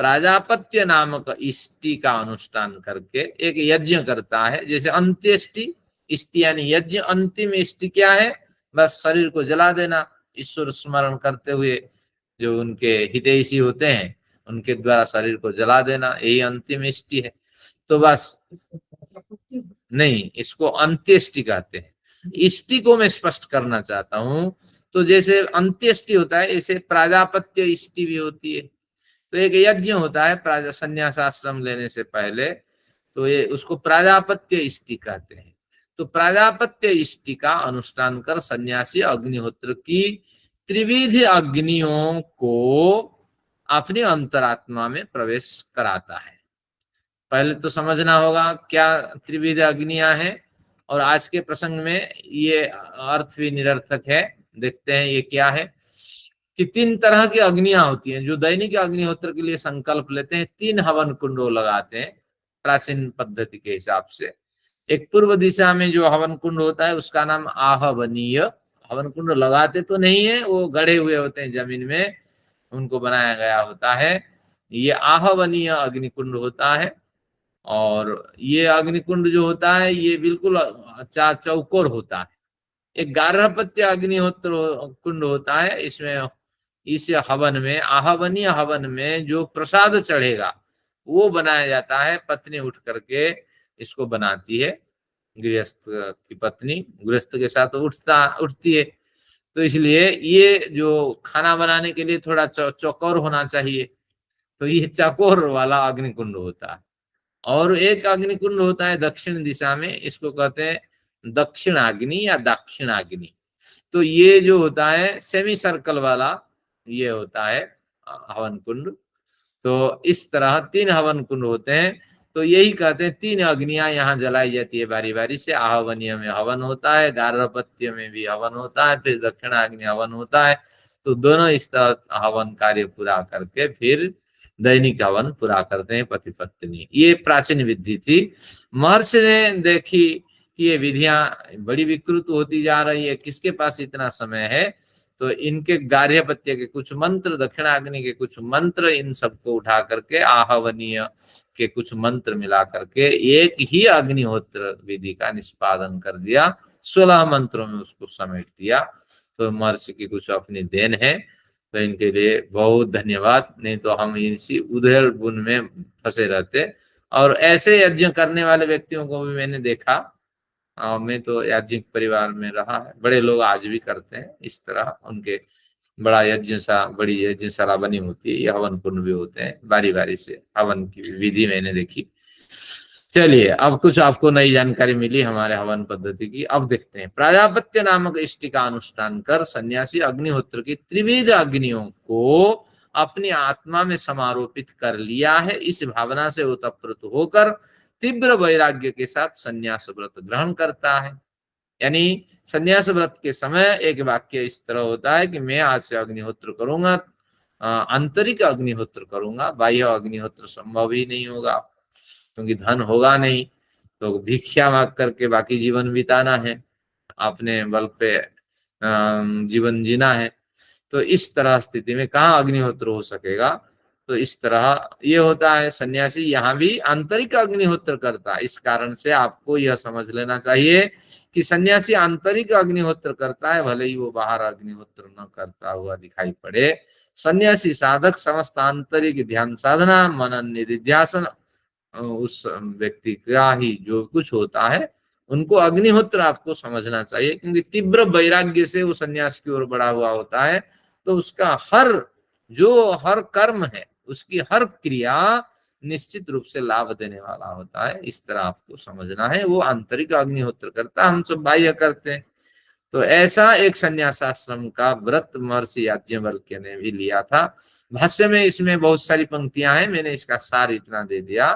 प्राजापत्य नामक इष्टि का अनुष्ठान करके एक यज्ञ करता है, जैसे अंत्येष्टि, इष्टि यानी यज्ञ। अंतिम इष्टि क्या है? बस शरीर को जला देना, ईश्वर स्मरण करते हुए जो उनके हितैषी होते हैं उनके द्वारा शरीर को जला देना, यही अंतिम इष्टि है। तो बस नहीं, इसको अंत्येष्टि कहते हैं। इष्टि को मैं स्पष्ट करना चाहता हूं, तो जैसे अंत्येष्टि होता है ऐसे प्राजापत्य इष्टि भी होती है। तो एक यज्ञ होता है संन्यास आश्रम लेने से पहले, तो ये उसको प्राजापत्य इष्टि कहते हैं। तो प्राजापत्य इष्टि का अनुष्ठान कर सन्यासी अग्निहोत्र की त्रिविध अग्नियों को अपनी अंतरात्मा में प्रवेश कराता है। पहले तो समझना होगा क्या त्रिविध अग्नियां हैं, और आज के प्रसंग में ये अर्थ भी निरर्थक है। देखते हैं ये क्या है कि 3 तरह की अग्नियां होती हैं। जो दैनिक अग्निहोत्र के लिए संकल्प लेते हैं 3 हवन कुंडों लगाते हैं प्राचीन पद्धति के हिसाब से। एक पूर्व दिशा में जो हवन कुंड होता है उसका नाम आहवनीय। हवन कुंड लगाते तो नहीं है, वो गढ़े हुए होते हैं जमीन में, उनको बनाया गया होता है। ये आहवनीय अग्निकुंड होता है। और ये अग्निकुंड जो होता है ये बिल्कुल चौकोर होता है। एक गार्हपत्य अग्निहोत्र कुंड होता है, इसमें इस हवन में, आहवनीय हवन में जो प्रसाद चढ़ेगा वो बनाया जाता है। पत्नी उठ करके इसको बनाती है गृहस्थ की पत्नी, गृहस्थ के साथ उठती है। तो इसलिए ये जो खाना बनाने के लिए थोड़ा चौकोर होना चाहिए, तो ये चौकोर वाला अग्निकुंड होता है। और एक अग्निकुंड होता है दक्षिण दिशा में, इसको कहते हैं दक्षिणाग्नि या दाक्षिणाग्नि। तो ये जो होता है सेमी सर्कल वाला, ये होता है हवन कुंड। तो इस तरह 3 हवन कुंड होते हैं। तो यही कहते हैं 3 अग्नियां यहाँ जलाई जाती है बारी बारी से। आहवनीय में हवन होता है, गार्हपत्य में भी हवन होता है, फिर दक्षिणाग्नि हवन होता है। तो दोनों इस तरह हवन कार्य पूरा करके फिर दैनिक हवन पूरा करते हैं पति पत्नी। ये प्राचीन विधि थी। महर्षि ने देखी कि ये विधियां बड़ी विकृत होती जा रही है, किसके पास इतना समय है, तो इनके गार्हपत्य के कुछ मंत्र, दक्षिणाग्नि के कुछ मंत्र, इन सबको उठा करके आहवनीय के कुछ मंत्र मिला करके एक ही अग्निहोत्र विधि का निष्पादन कर दिया। 16 मंत्रों में उसको समेट दिया। तो महर्षि की कुछ अपनी देन है, तो इनके लिए बहुत धन्यवाद। नहीं तो हम इसी उधेड़ बुन में फंसे रहते। और ऐसे यज्ञ करने वाले व्यक्तियों को भी मैंने देखा। मैं तो याज्ञिक परिवार में रहा है, बड़े लोग आज भी करते हैं इस तरह। उनके बड़ी यज्ञशाला बनी होती है, ये हवन कुंड भी होते हैं, बारी बारी से हवन की विधि मैंने देखी। चलिए, अब कुछ आपको नई जानकारी मिली हमारे हवन पद्धति की। अब देखते हैं। प्राजापत्य नामक इष्टि का अनुष्ठान कर सन्यासी अग्निहोत्र की त्रिविध अग्नियों को अपनी आत्मा में समारोपित कर लिया है। इस भावना से ओतप्रोत होकर तीव्र वैराग्य के साथ संन्यास व्रत ग्रहण करता है। यानी संन्यास व्रत के समय एक वाक्य इस तरह होता है कि मैं आज से अग्निहोत्र करूंगा, आंतरिक अग्निहोत्र करूंगा, बाह्य अग्निहोत्र संभव ही नहीं होगा, क्योंकि धन होगा नहीं, तो भिक्षा मांग करके बाकी जीवन बिताना है, अपने बल पे जीवन जीना है। तो इस तरह स्थिति में कहाँ अग्निहोत्र हो सकेगा। तो इस तरह ये होता है। सन्यासी यहाँ भी आंतरिक अग्निहोत्र करता है। इस कारण से आपको यह समझ लेना चाहिए कि सन्यासी आंतरिक अग्निहोत्र करता है, भले ही वो बाहर अग्निहोत्र न करता हुआ दिखाई पड़े। सन्यासी साधक समस्त आंतरिक ध्यान साधना, मनन निधिध्यासन, उस व्यक्ति का ही जो कुछ होता है उनको अग्निहोत्र आपको समझना चाहिए, क्योंकि तीव्र वैराग्य से वो सन्यास की ओर बढ़ा हुआ होता है। तो उसका हर कर्म है, उसकी हर क्रिया निश्चित रूप से लाभ देने वाला होता है। इस तरह आपको समझना है। वो आंतरिक अग्निहोत्र करता, हम सब बाह्य करते हैं। तो ऐसा एक संन्यासाश्रम का व्रत महर्षि याज्ञवल्क्य ने भी लिया था। भाष्य में इसमें बहुत सारी पंक्तियां हैं, मैंने इसका सार इतना दे दिया,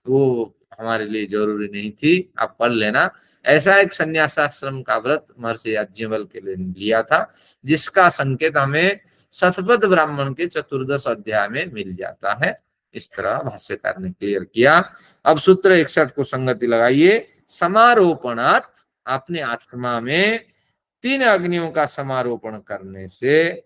वो हमारे लिए जरूरी नहीं थी, आप पढ़ लेना। ऐसा एक संन्यासाश्रम का व्रत महर्षि याज्ञवल्क्य ने लिया था, जिसका संकेत हमें शतपथ ब्राह्मण के 14 अध्याय में मिल जाता है। इस तरह भाष्यकार ने क्लियर किया। अब सूत्र 61 को संगति लगाइए। समारोपणात, अपने आत्मा में 3 अग्नियों का समारोपण करने से,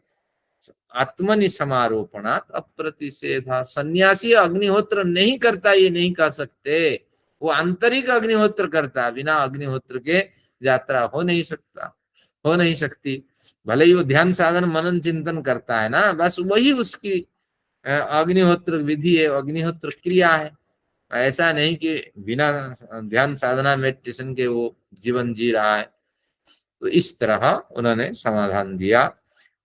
आत्मनि समारोपणात अप्रतिषेधा, सन्यासी अग्निहोत्र नहीं करता ये नहीं कह सकते, वो आंतरिक अग्निहोत्र करता। बिना अग्निहोत्र के यात्रा हो नहीं सकती। भले ही वो ध्यान साधन मनन चिंतन करता है ना, बस वही उसकी अग्निहोत्र विधि है, अग्निहोत्र क्रिया है। ऐसा नहीं कि बिना ध्यान साधना मेडिटेशन के वो जीवन जी रहा है। तो इस तरह उन्होंने समाधान दिया।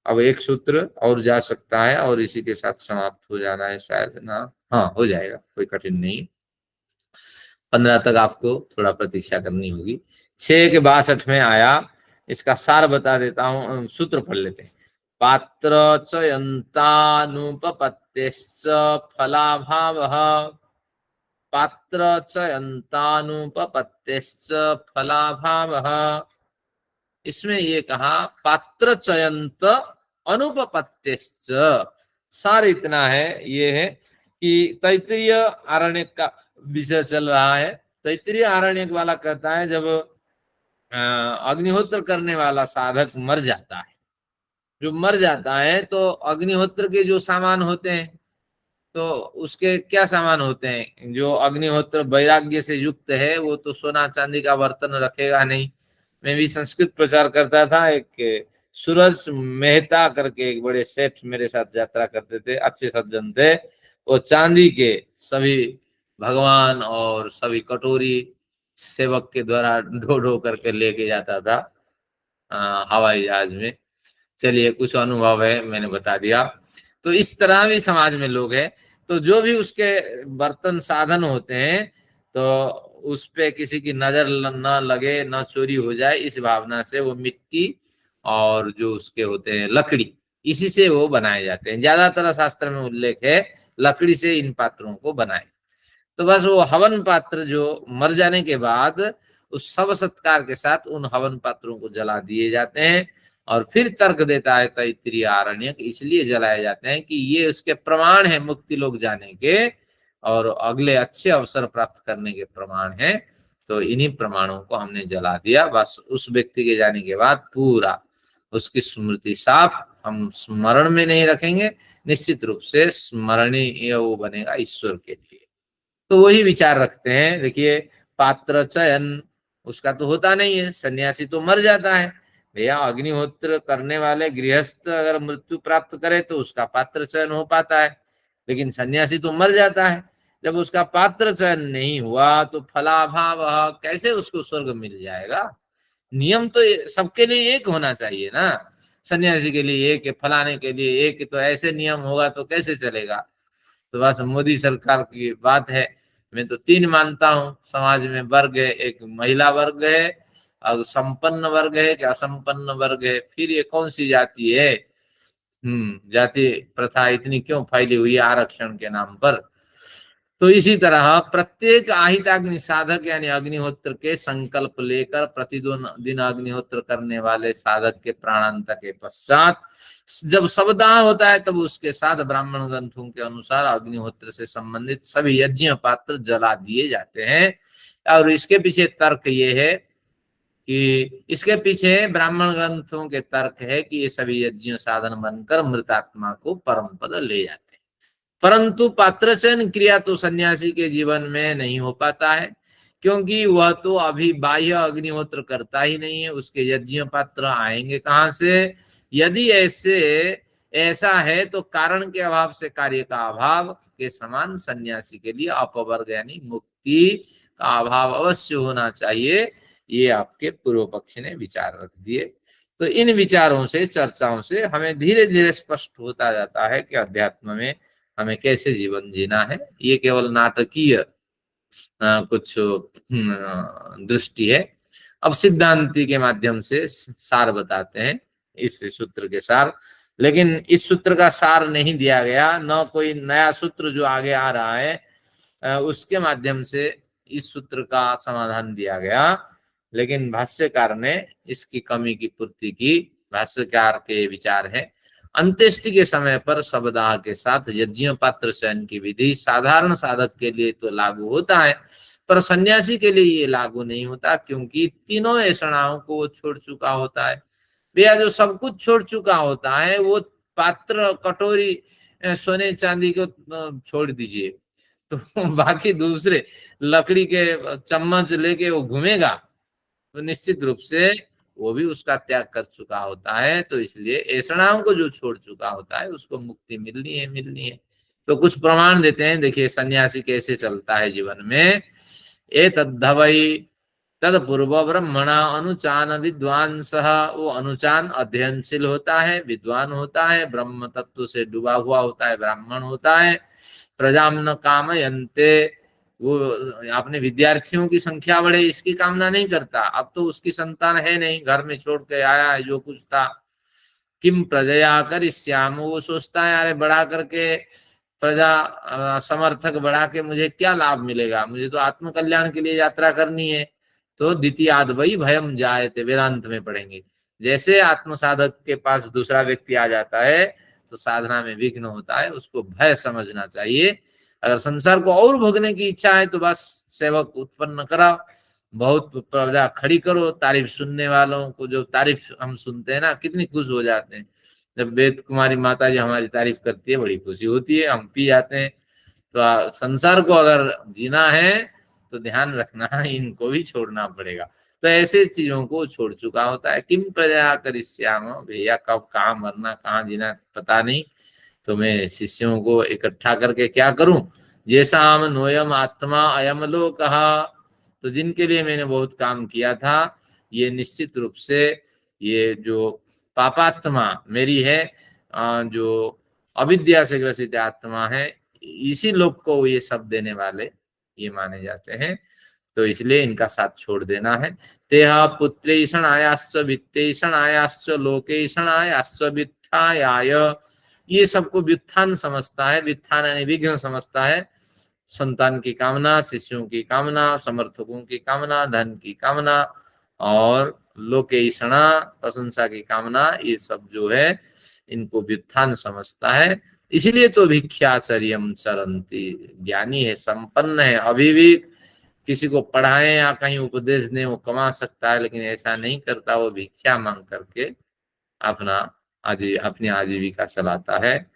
अब एक सूत्र और जा सकता है और इसी के साथ समाप्त हो जाना है शायद ना। हाँ, हो जाएगा, कोई कठिन नहीं। 15 तक आपको थोड़ा प्रतीक्षा करनी होगी। 6 के 62 में आया, इसका सार बता देता हूँ, सूत्र पढ़ लेते हैं। पात्र चयन्तानुपपत्तेश्च फलाभावः, पात्र चयन्तानुपपत्तेश्च फलाभावः। इसमें ये कहा पात्र चयंत अनुपपत्तेश्च, सार इतना है, ये है कि तैत्तिरीय आरण्यक का विषय चल रहा है। तैत्तिरीय आरण्यक वाला कहता है जब अग्निहोत्र करने वाला साधक मर जाता है, जो मर जाता है तो अग्निहोत्र के जो सामान होते हैं, तो उसके क्या सामान होते हैं। जो अग्निहोत्र वैराग्य से युक्त है वो तो सोना चांदी का बर्तन रखेगा नहीं। मैं भी संस्कृत प्रचार करता था, एक सूरज मेहता करके एक बड़े सेठ मेरे साथ यात्रा करते थे, अच्छे सज्जन थे। वो चांदी के सभी भगवान और सभी कटोरी सेवक के द्वारा ढो ढो करके लेके जाता था हवाई जहाज में। चलिए, कुछ अनुभव है, मैंने बता दिया। तो इस तरह भी समाज में लोग हैं, तो जो भी उसके बर्तन साधन होते हैं तो उस पे किसी की नजर न लगे, न चोरी हो जाए, इस भावना से वो मिट्टी और जो उसके होते हैं लकड़ी, इसी से वो बनाए जाते हैं। ज्यादातर शास्त्र में उल्लेख है लकड़ी से इन पात्रों को बनाए। तो बस वो हवन पात्र जो मर जाने के बाद उस सब सत्कार के साथ उन हवन पात्रों को जला दिए जाते हैं। और फिर तर्क देता है तैत्तिरीय आरण्यक, इसलिए जलाए जाते हैं कि ये उसके प्रमाण है मुक्ति लोग जाने के और अगले अच्छे अवसर प्राप्त करने के प्रमाण है। तो इन्हीं प्रमाणों को हमने जला दिया। बस उस व्यक्ति के जाने के बाद पूरा उसकी स्मृति साफ, हम स्मरण में नहीं रखेंगे, निश्चित रूप से स्मरणीय वो बनेगा ईश्वर के लिए। तो वही विचार रखते हैं। देखिए, पात्र चयन उसका तो होता नहीं है, सन्यासी तो मर जाता है। भैया, अग्निहोत्र करने वाले गृहस्थ अगर मृत्यु प्राप्त करे तो उसका पात्र चयन हो पाता है, लेकिन सन्यासी तो मर जाता है। जब उसका पात्र चयन नहीं हुआ तो फलाभाव, कैसे उसको स्वर्ग मिल जाएगा? नियम तो सबके लिए एक होना चाहिए ना। सन्यासी के लिए एक, फलाने के लिए एक, तो ऐसे नियम होगा तो कैसे चलेगा? तो बस मोदी सरकार की बात है। मैं तो 3 मानता हूँ समाज में वर्ग है, एक महिला वर्ग है और संपन्न वर्ग है कि असंपन्न वर्ग है। फिर ये कौन सी जाति है? जाति प्रथा इतनी क्यों फैली हुई है आरक्षण के नाम पर? तो इसी तरह प्रत्येक आहिताग्नि साधक यानी अग्निहोत्र के संकल्प लेकर प्रतिदिन अग्निहोत्र करने वाले साधक के प्राणांत के पश्चात जब शवदाह होता है तब उसके साथ ब्राह्मण ग्रंथों के अनुसार अग्निहोत्र से संबंधित सभी यज्ञ पात्र जला दिए जाते हैं। और इसके पीछे तर्क ये है कि इसके पीछे ब्राह्मण ग्रंथों के तर्क है कि ये सभी यज्ञ साधन बनकर मृतात्मा को परम पद ले जाते हैं। परंतु पात्र चयन क्रिया तो सन्यासी के जीवन में नहीं हो पाता है, क्योंकि वह तो अभी बाह्य अग्निहोत्र करता ही नहीं है। उसके यज्ञ पात्र आएंगे कहाँ से? यदि ऐसा है तो कारण के अभाव से कार्य का अभाव के समान सन्यासी के लिए अपवर्ग यानी मुक्ति का अभाव अवश्य होना चाहिए। ये आपके पूर्व पक्ष ने विचार रख दिए। तो इन विचारों से, चर्चाओं से हमें धीरे धीरे स्पष्ट होता जाता है कि अध्यात्म में हमें कैसे जीवन जीना है। ये केवल नाटकीय कुछ दृष्टि है। अब सिद्धांति के माध्यम से सार बताते हैं, इस सूत्र के सार। लेकिन इस सूत्र का सार नहीं दिया गया, न कोई नया सूत्र जो आगे आ रहा है उसके माध्यम से इस सूत्र का समाधान दिया गया। लेकिन भाष्यकार ने इसकी कमी की पूर्ति की। भाष्यकार के विचार है, अंत्येष्टि के समय पर शवदाह के साथ यज्ञ पात्र चयन की विधि साधारण साधक के लिए तो लागू होता है, पर सन्यासी के लिए ये लागू नहीं होता, क्योंकि तीनों ऐषणाओं को वो छोड़ चुका होता है। भैया, जो सब कुछ छोड़ चुका होता है वो पात्र, कटोरी, सोने चांदी को छोड़ दीजिए, तो बाकी दूसरे लकड़ी के चम्मच लेके वो घूमेगा, तो निश्चित रूप से वो भी उसका त्याग कर चुका होता है। तो इसलिए ऐषणाओं को जो छोड़ चुका होता है उसको मुक्ति मिलनी है। तो कुछ प्रमाण देते हैं। देखिए, सन्यासी कैसे चलता है जीवन में। ए तद्धवई तत्पूर्व ब्रह्मणा अनुचान विद्वांस, वो अनुचान अध्ययनशील होता है, विद्वान होता है, ब्रह्म तत्व से डूबा हुआ होता है, ब्राह्मण होता है। प्रजाम न कामयन्ते, वो अपने विद्यार्थियों की संख्या बढ़े इसकी कामना नहीं करता। अब तो उसकी संतान है नहीं, घर में छोड़ के आया है जो कुछ था। किम प्रजया करिष्याम, वो सोचता है अरे बढ़ा करके प्रजा समर्थक बढ़ा के मुझे क्या लाभ मिलेगा, मुझे तो आत्म कल्याण के लिए यात्रा करनी है। तो द्वितीयाद वही भयम जायते, वेदांत में पढ़ेंगे। जैसे आत्म साधक के पास दूसरा व्यक्ति आ जाता है तो साधना में विघ्न होता है, उसको भय समझना चाहिए। अगर संसार को और भोगने की इच्छा है तो बस सेवक उत्पन्न कराओ, बहुत प्रजा खड़ी करो। तारीफ सुनने वालों को, जो तारीफ हम सुनते हैं ना, कितनी खुश हो जाते हैं। जब वेद कुमारी माता जी हमारी तारीफ करती है बड़ी खुशी होती है, हम पी जाते हैं। तो संसार को अगर जीना है तो ध्यान रखना, इनको भी छोड़ना पड़ेगा। तो ऐसे चीजों को छोड़ चुका होता है। किम प्रजा करिष्याम, भैया कब कहाँ मरना कहाँ जीना पता नहीं, तो मैं शिष्यों को इकट्ठा करके क्या करूं, येषाम नोयम आत्मा अयम लोकः, तो जिनके लिए मैंने बहुत काम किया था, ये निश्चित रूप से ये जो पापात्मा मेरी है, जो अविद्या से ग्रसित आत्मा है, इसी लोग को ये सब देने वाले ये माने जाते हैं। तो इसलिए इनका साथ छोड़ देना है। तेहा पुत्रेषण आयाश्च वित्तेषण आयाश्च लोकेषण आयाश्च वित्थायाय, ये सबको व्युत्थान समझता है। व्युत्थान यानी विघ्न समझता है। संतान की कामना, शिष्यों की कामना, समर्थकों की कामना, धन की कामना और लोकेषणा प्रशंसा की कामना, ये सब जो है इनको व्युत्थान समझता है। इसीलिए तो भिक्षाचर्यम चरंती, ज्ञानी है, संपन्न है, अभी भी किसी को पढ़ाएं या कहीं उपदेश दें वो कमा सकता है, लेकिन ऐसा नहीं करता। वो भिक्षा मांग करके अपनी आजीविका चलाता है।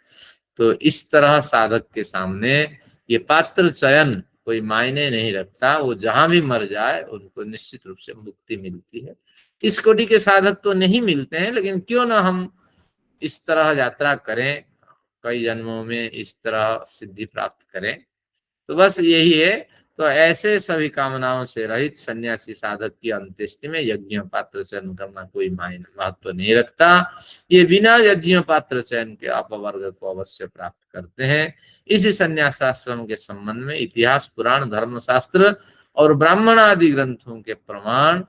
तो इस तरह साधक के सामने ये पात्र चयन कोई मायने नहीं रखता। वो जहां भी मर जाए उनको निश्चित रूप से मुक्ति मिलती है। इस कोटि के साधक तो नहीं मिलते हैं, लेकिन क्यों ना हम इस तरह यात्रा करें, कई जन्मों में इस तरह सिद्धि प्राप्त करें। तो बस यही है। तो ऐसे सभी कामनाओं से रहित सन्यासी साधक की अंत्येष्टि में यज्ञ पात्र चयन करना कोई मायने महत्व नहीं रखता। ये बिना यज्ञ पात्र चयन के अपवर्ग को अवश्य प्राप्त करते हैं। इसी संन्यास आश्रम के संबंध में इतिहास, पुराण, धर्मशास्त्र और ब्राह्मण आदि ग्रंथों के प्रमाणों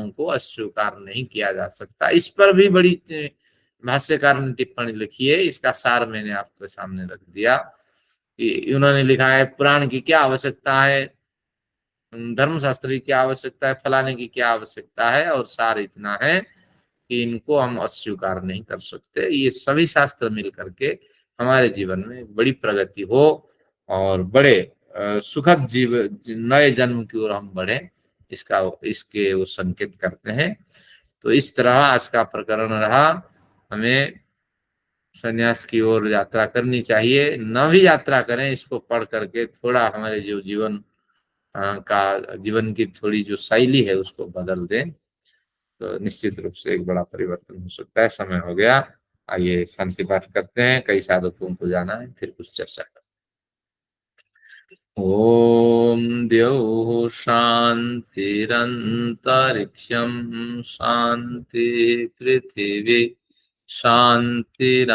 को अस्वीकार नहीं किया जा सकता। इस पर भी बड़ी भाष्यकार ने टिप्पणी लिखी है। इसका सार मैंने आपके सामने रख दिया। उन्होंने लिखा है पुराण की क्या आवश्यकता है, धर्मशास्त्र की क्या आवश्यकता है, फलाने की क्या आवश्यकता है, और सार इतना है कि इनको हम अस्वीकार नहीं कर सकते। ये सभी शास्त्र मिल करके हमारे जीवन में बड़ी प्रगति हो और बड़े सुखद नए जन्म की ओर हम बढ़े, इसके वो संकेत करते हैं। तो इस तरह आज का प्रकरण रहा। हमें संन्यास की ओर यात्रा करनी चाहिए, न भी यात्रा करें, इसको पढ़ करके थोड़ा हमारे जो जीवन की थोड़ी जो शैली है उसको बदल दें, तो निश्चित रूप से एक बड़ा परिवर्तन हो सकता है। समय हो गया, आइए शांति पाठ करते हैं। कई साधकों को जाना है, फिर कुछ चर्चा करते हैं। ओम द्यौः शान्तिरन्तरिक्षं शान्ति पृथिवी शान्तिरापः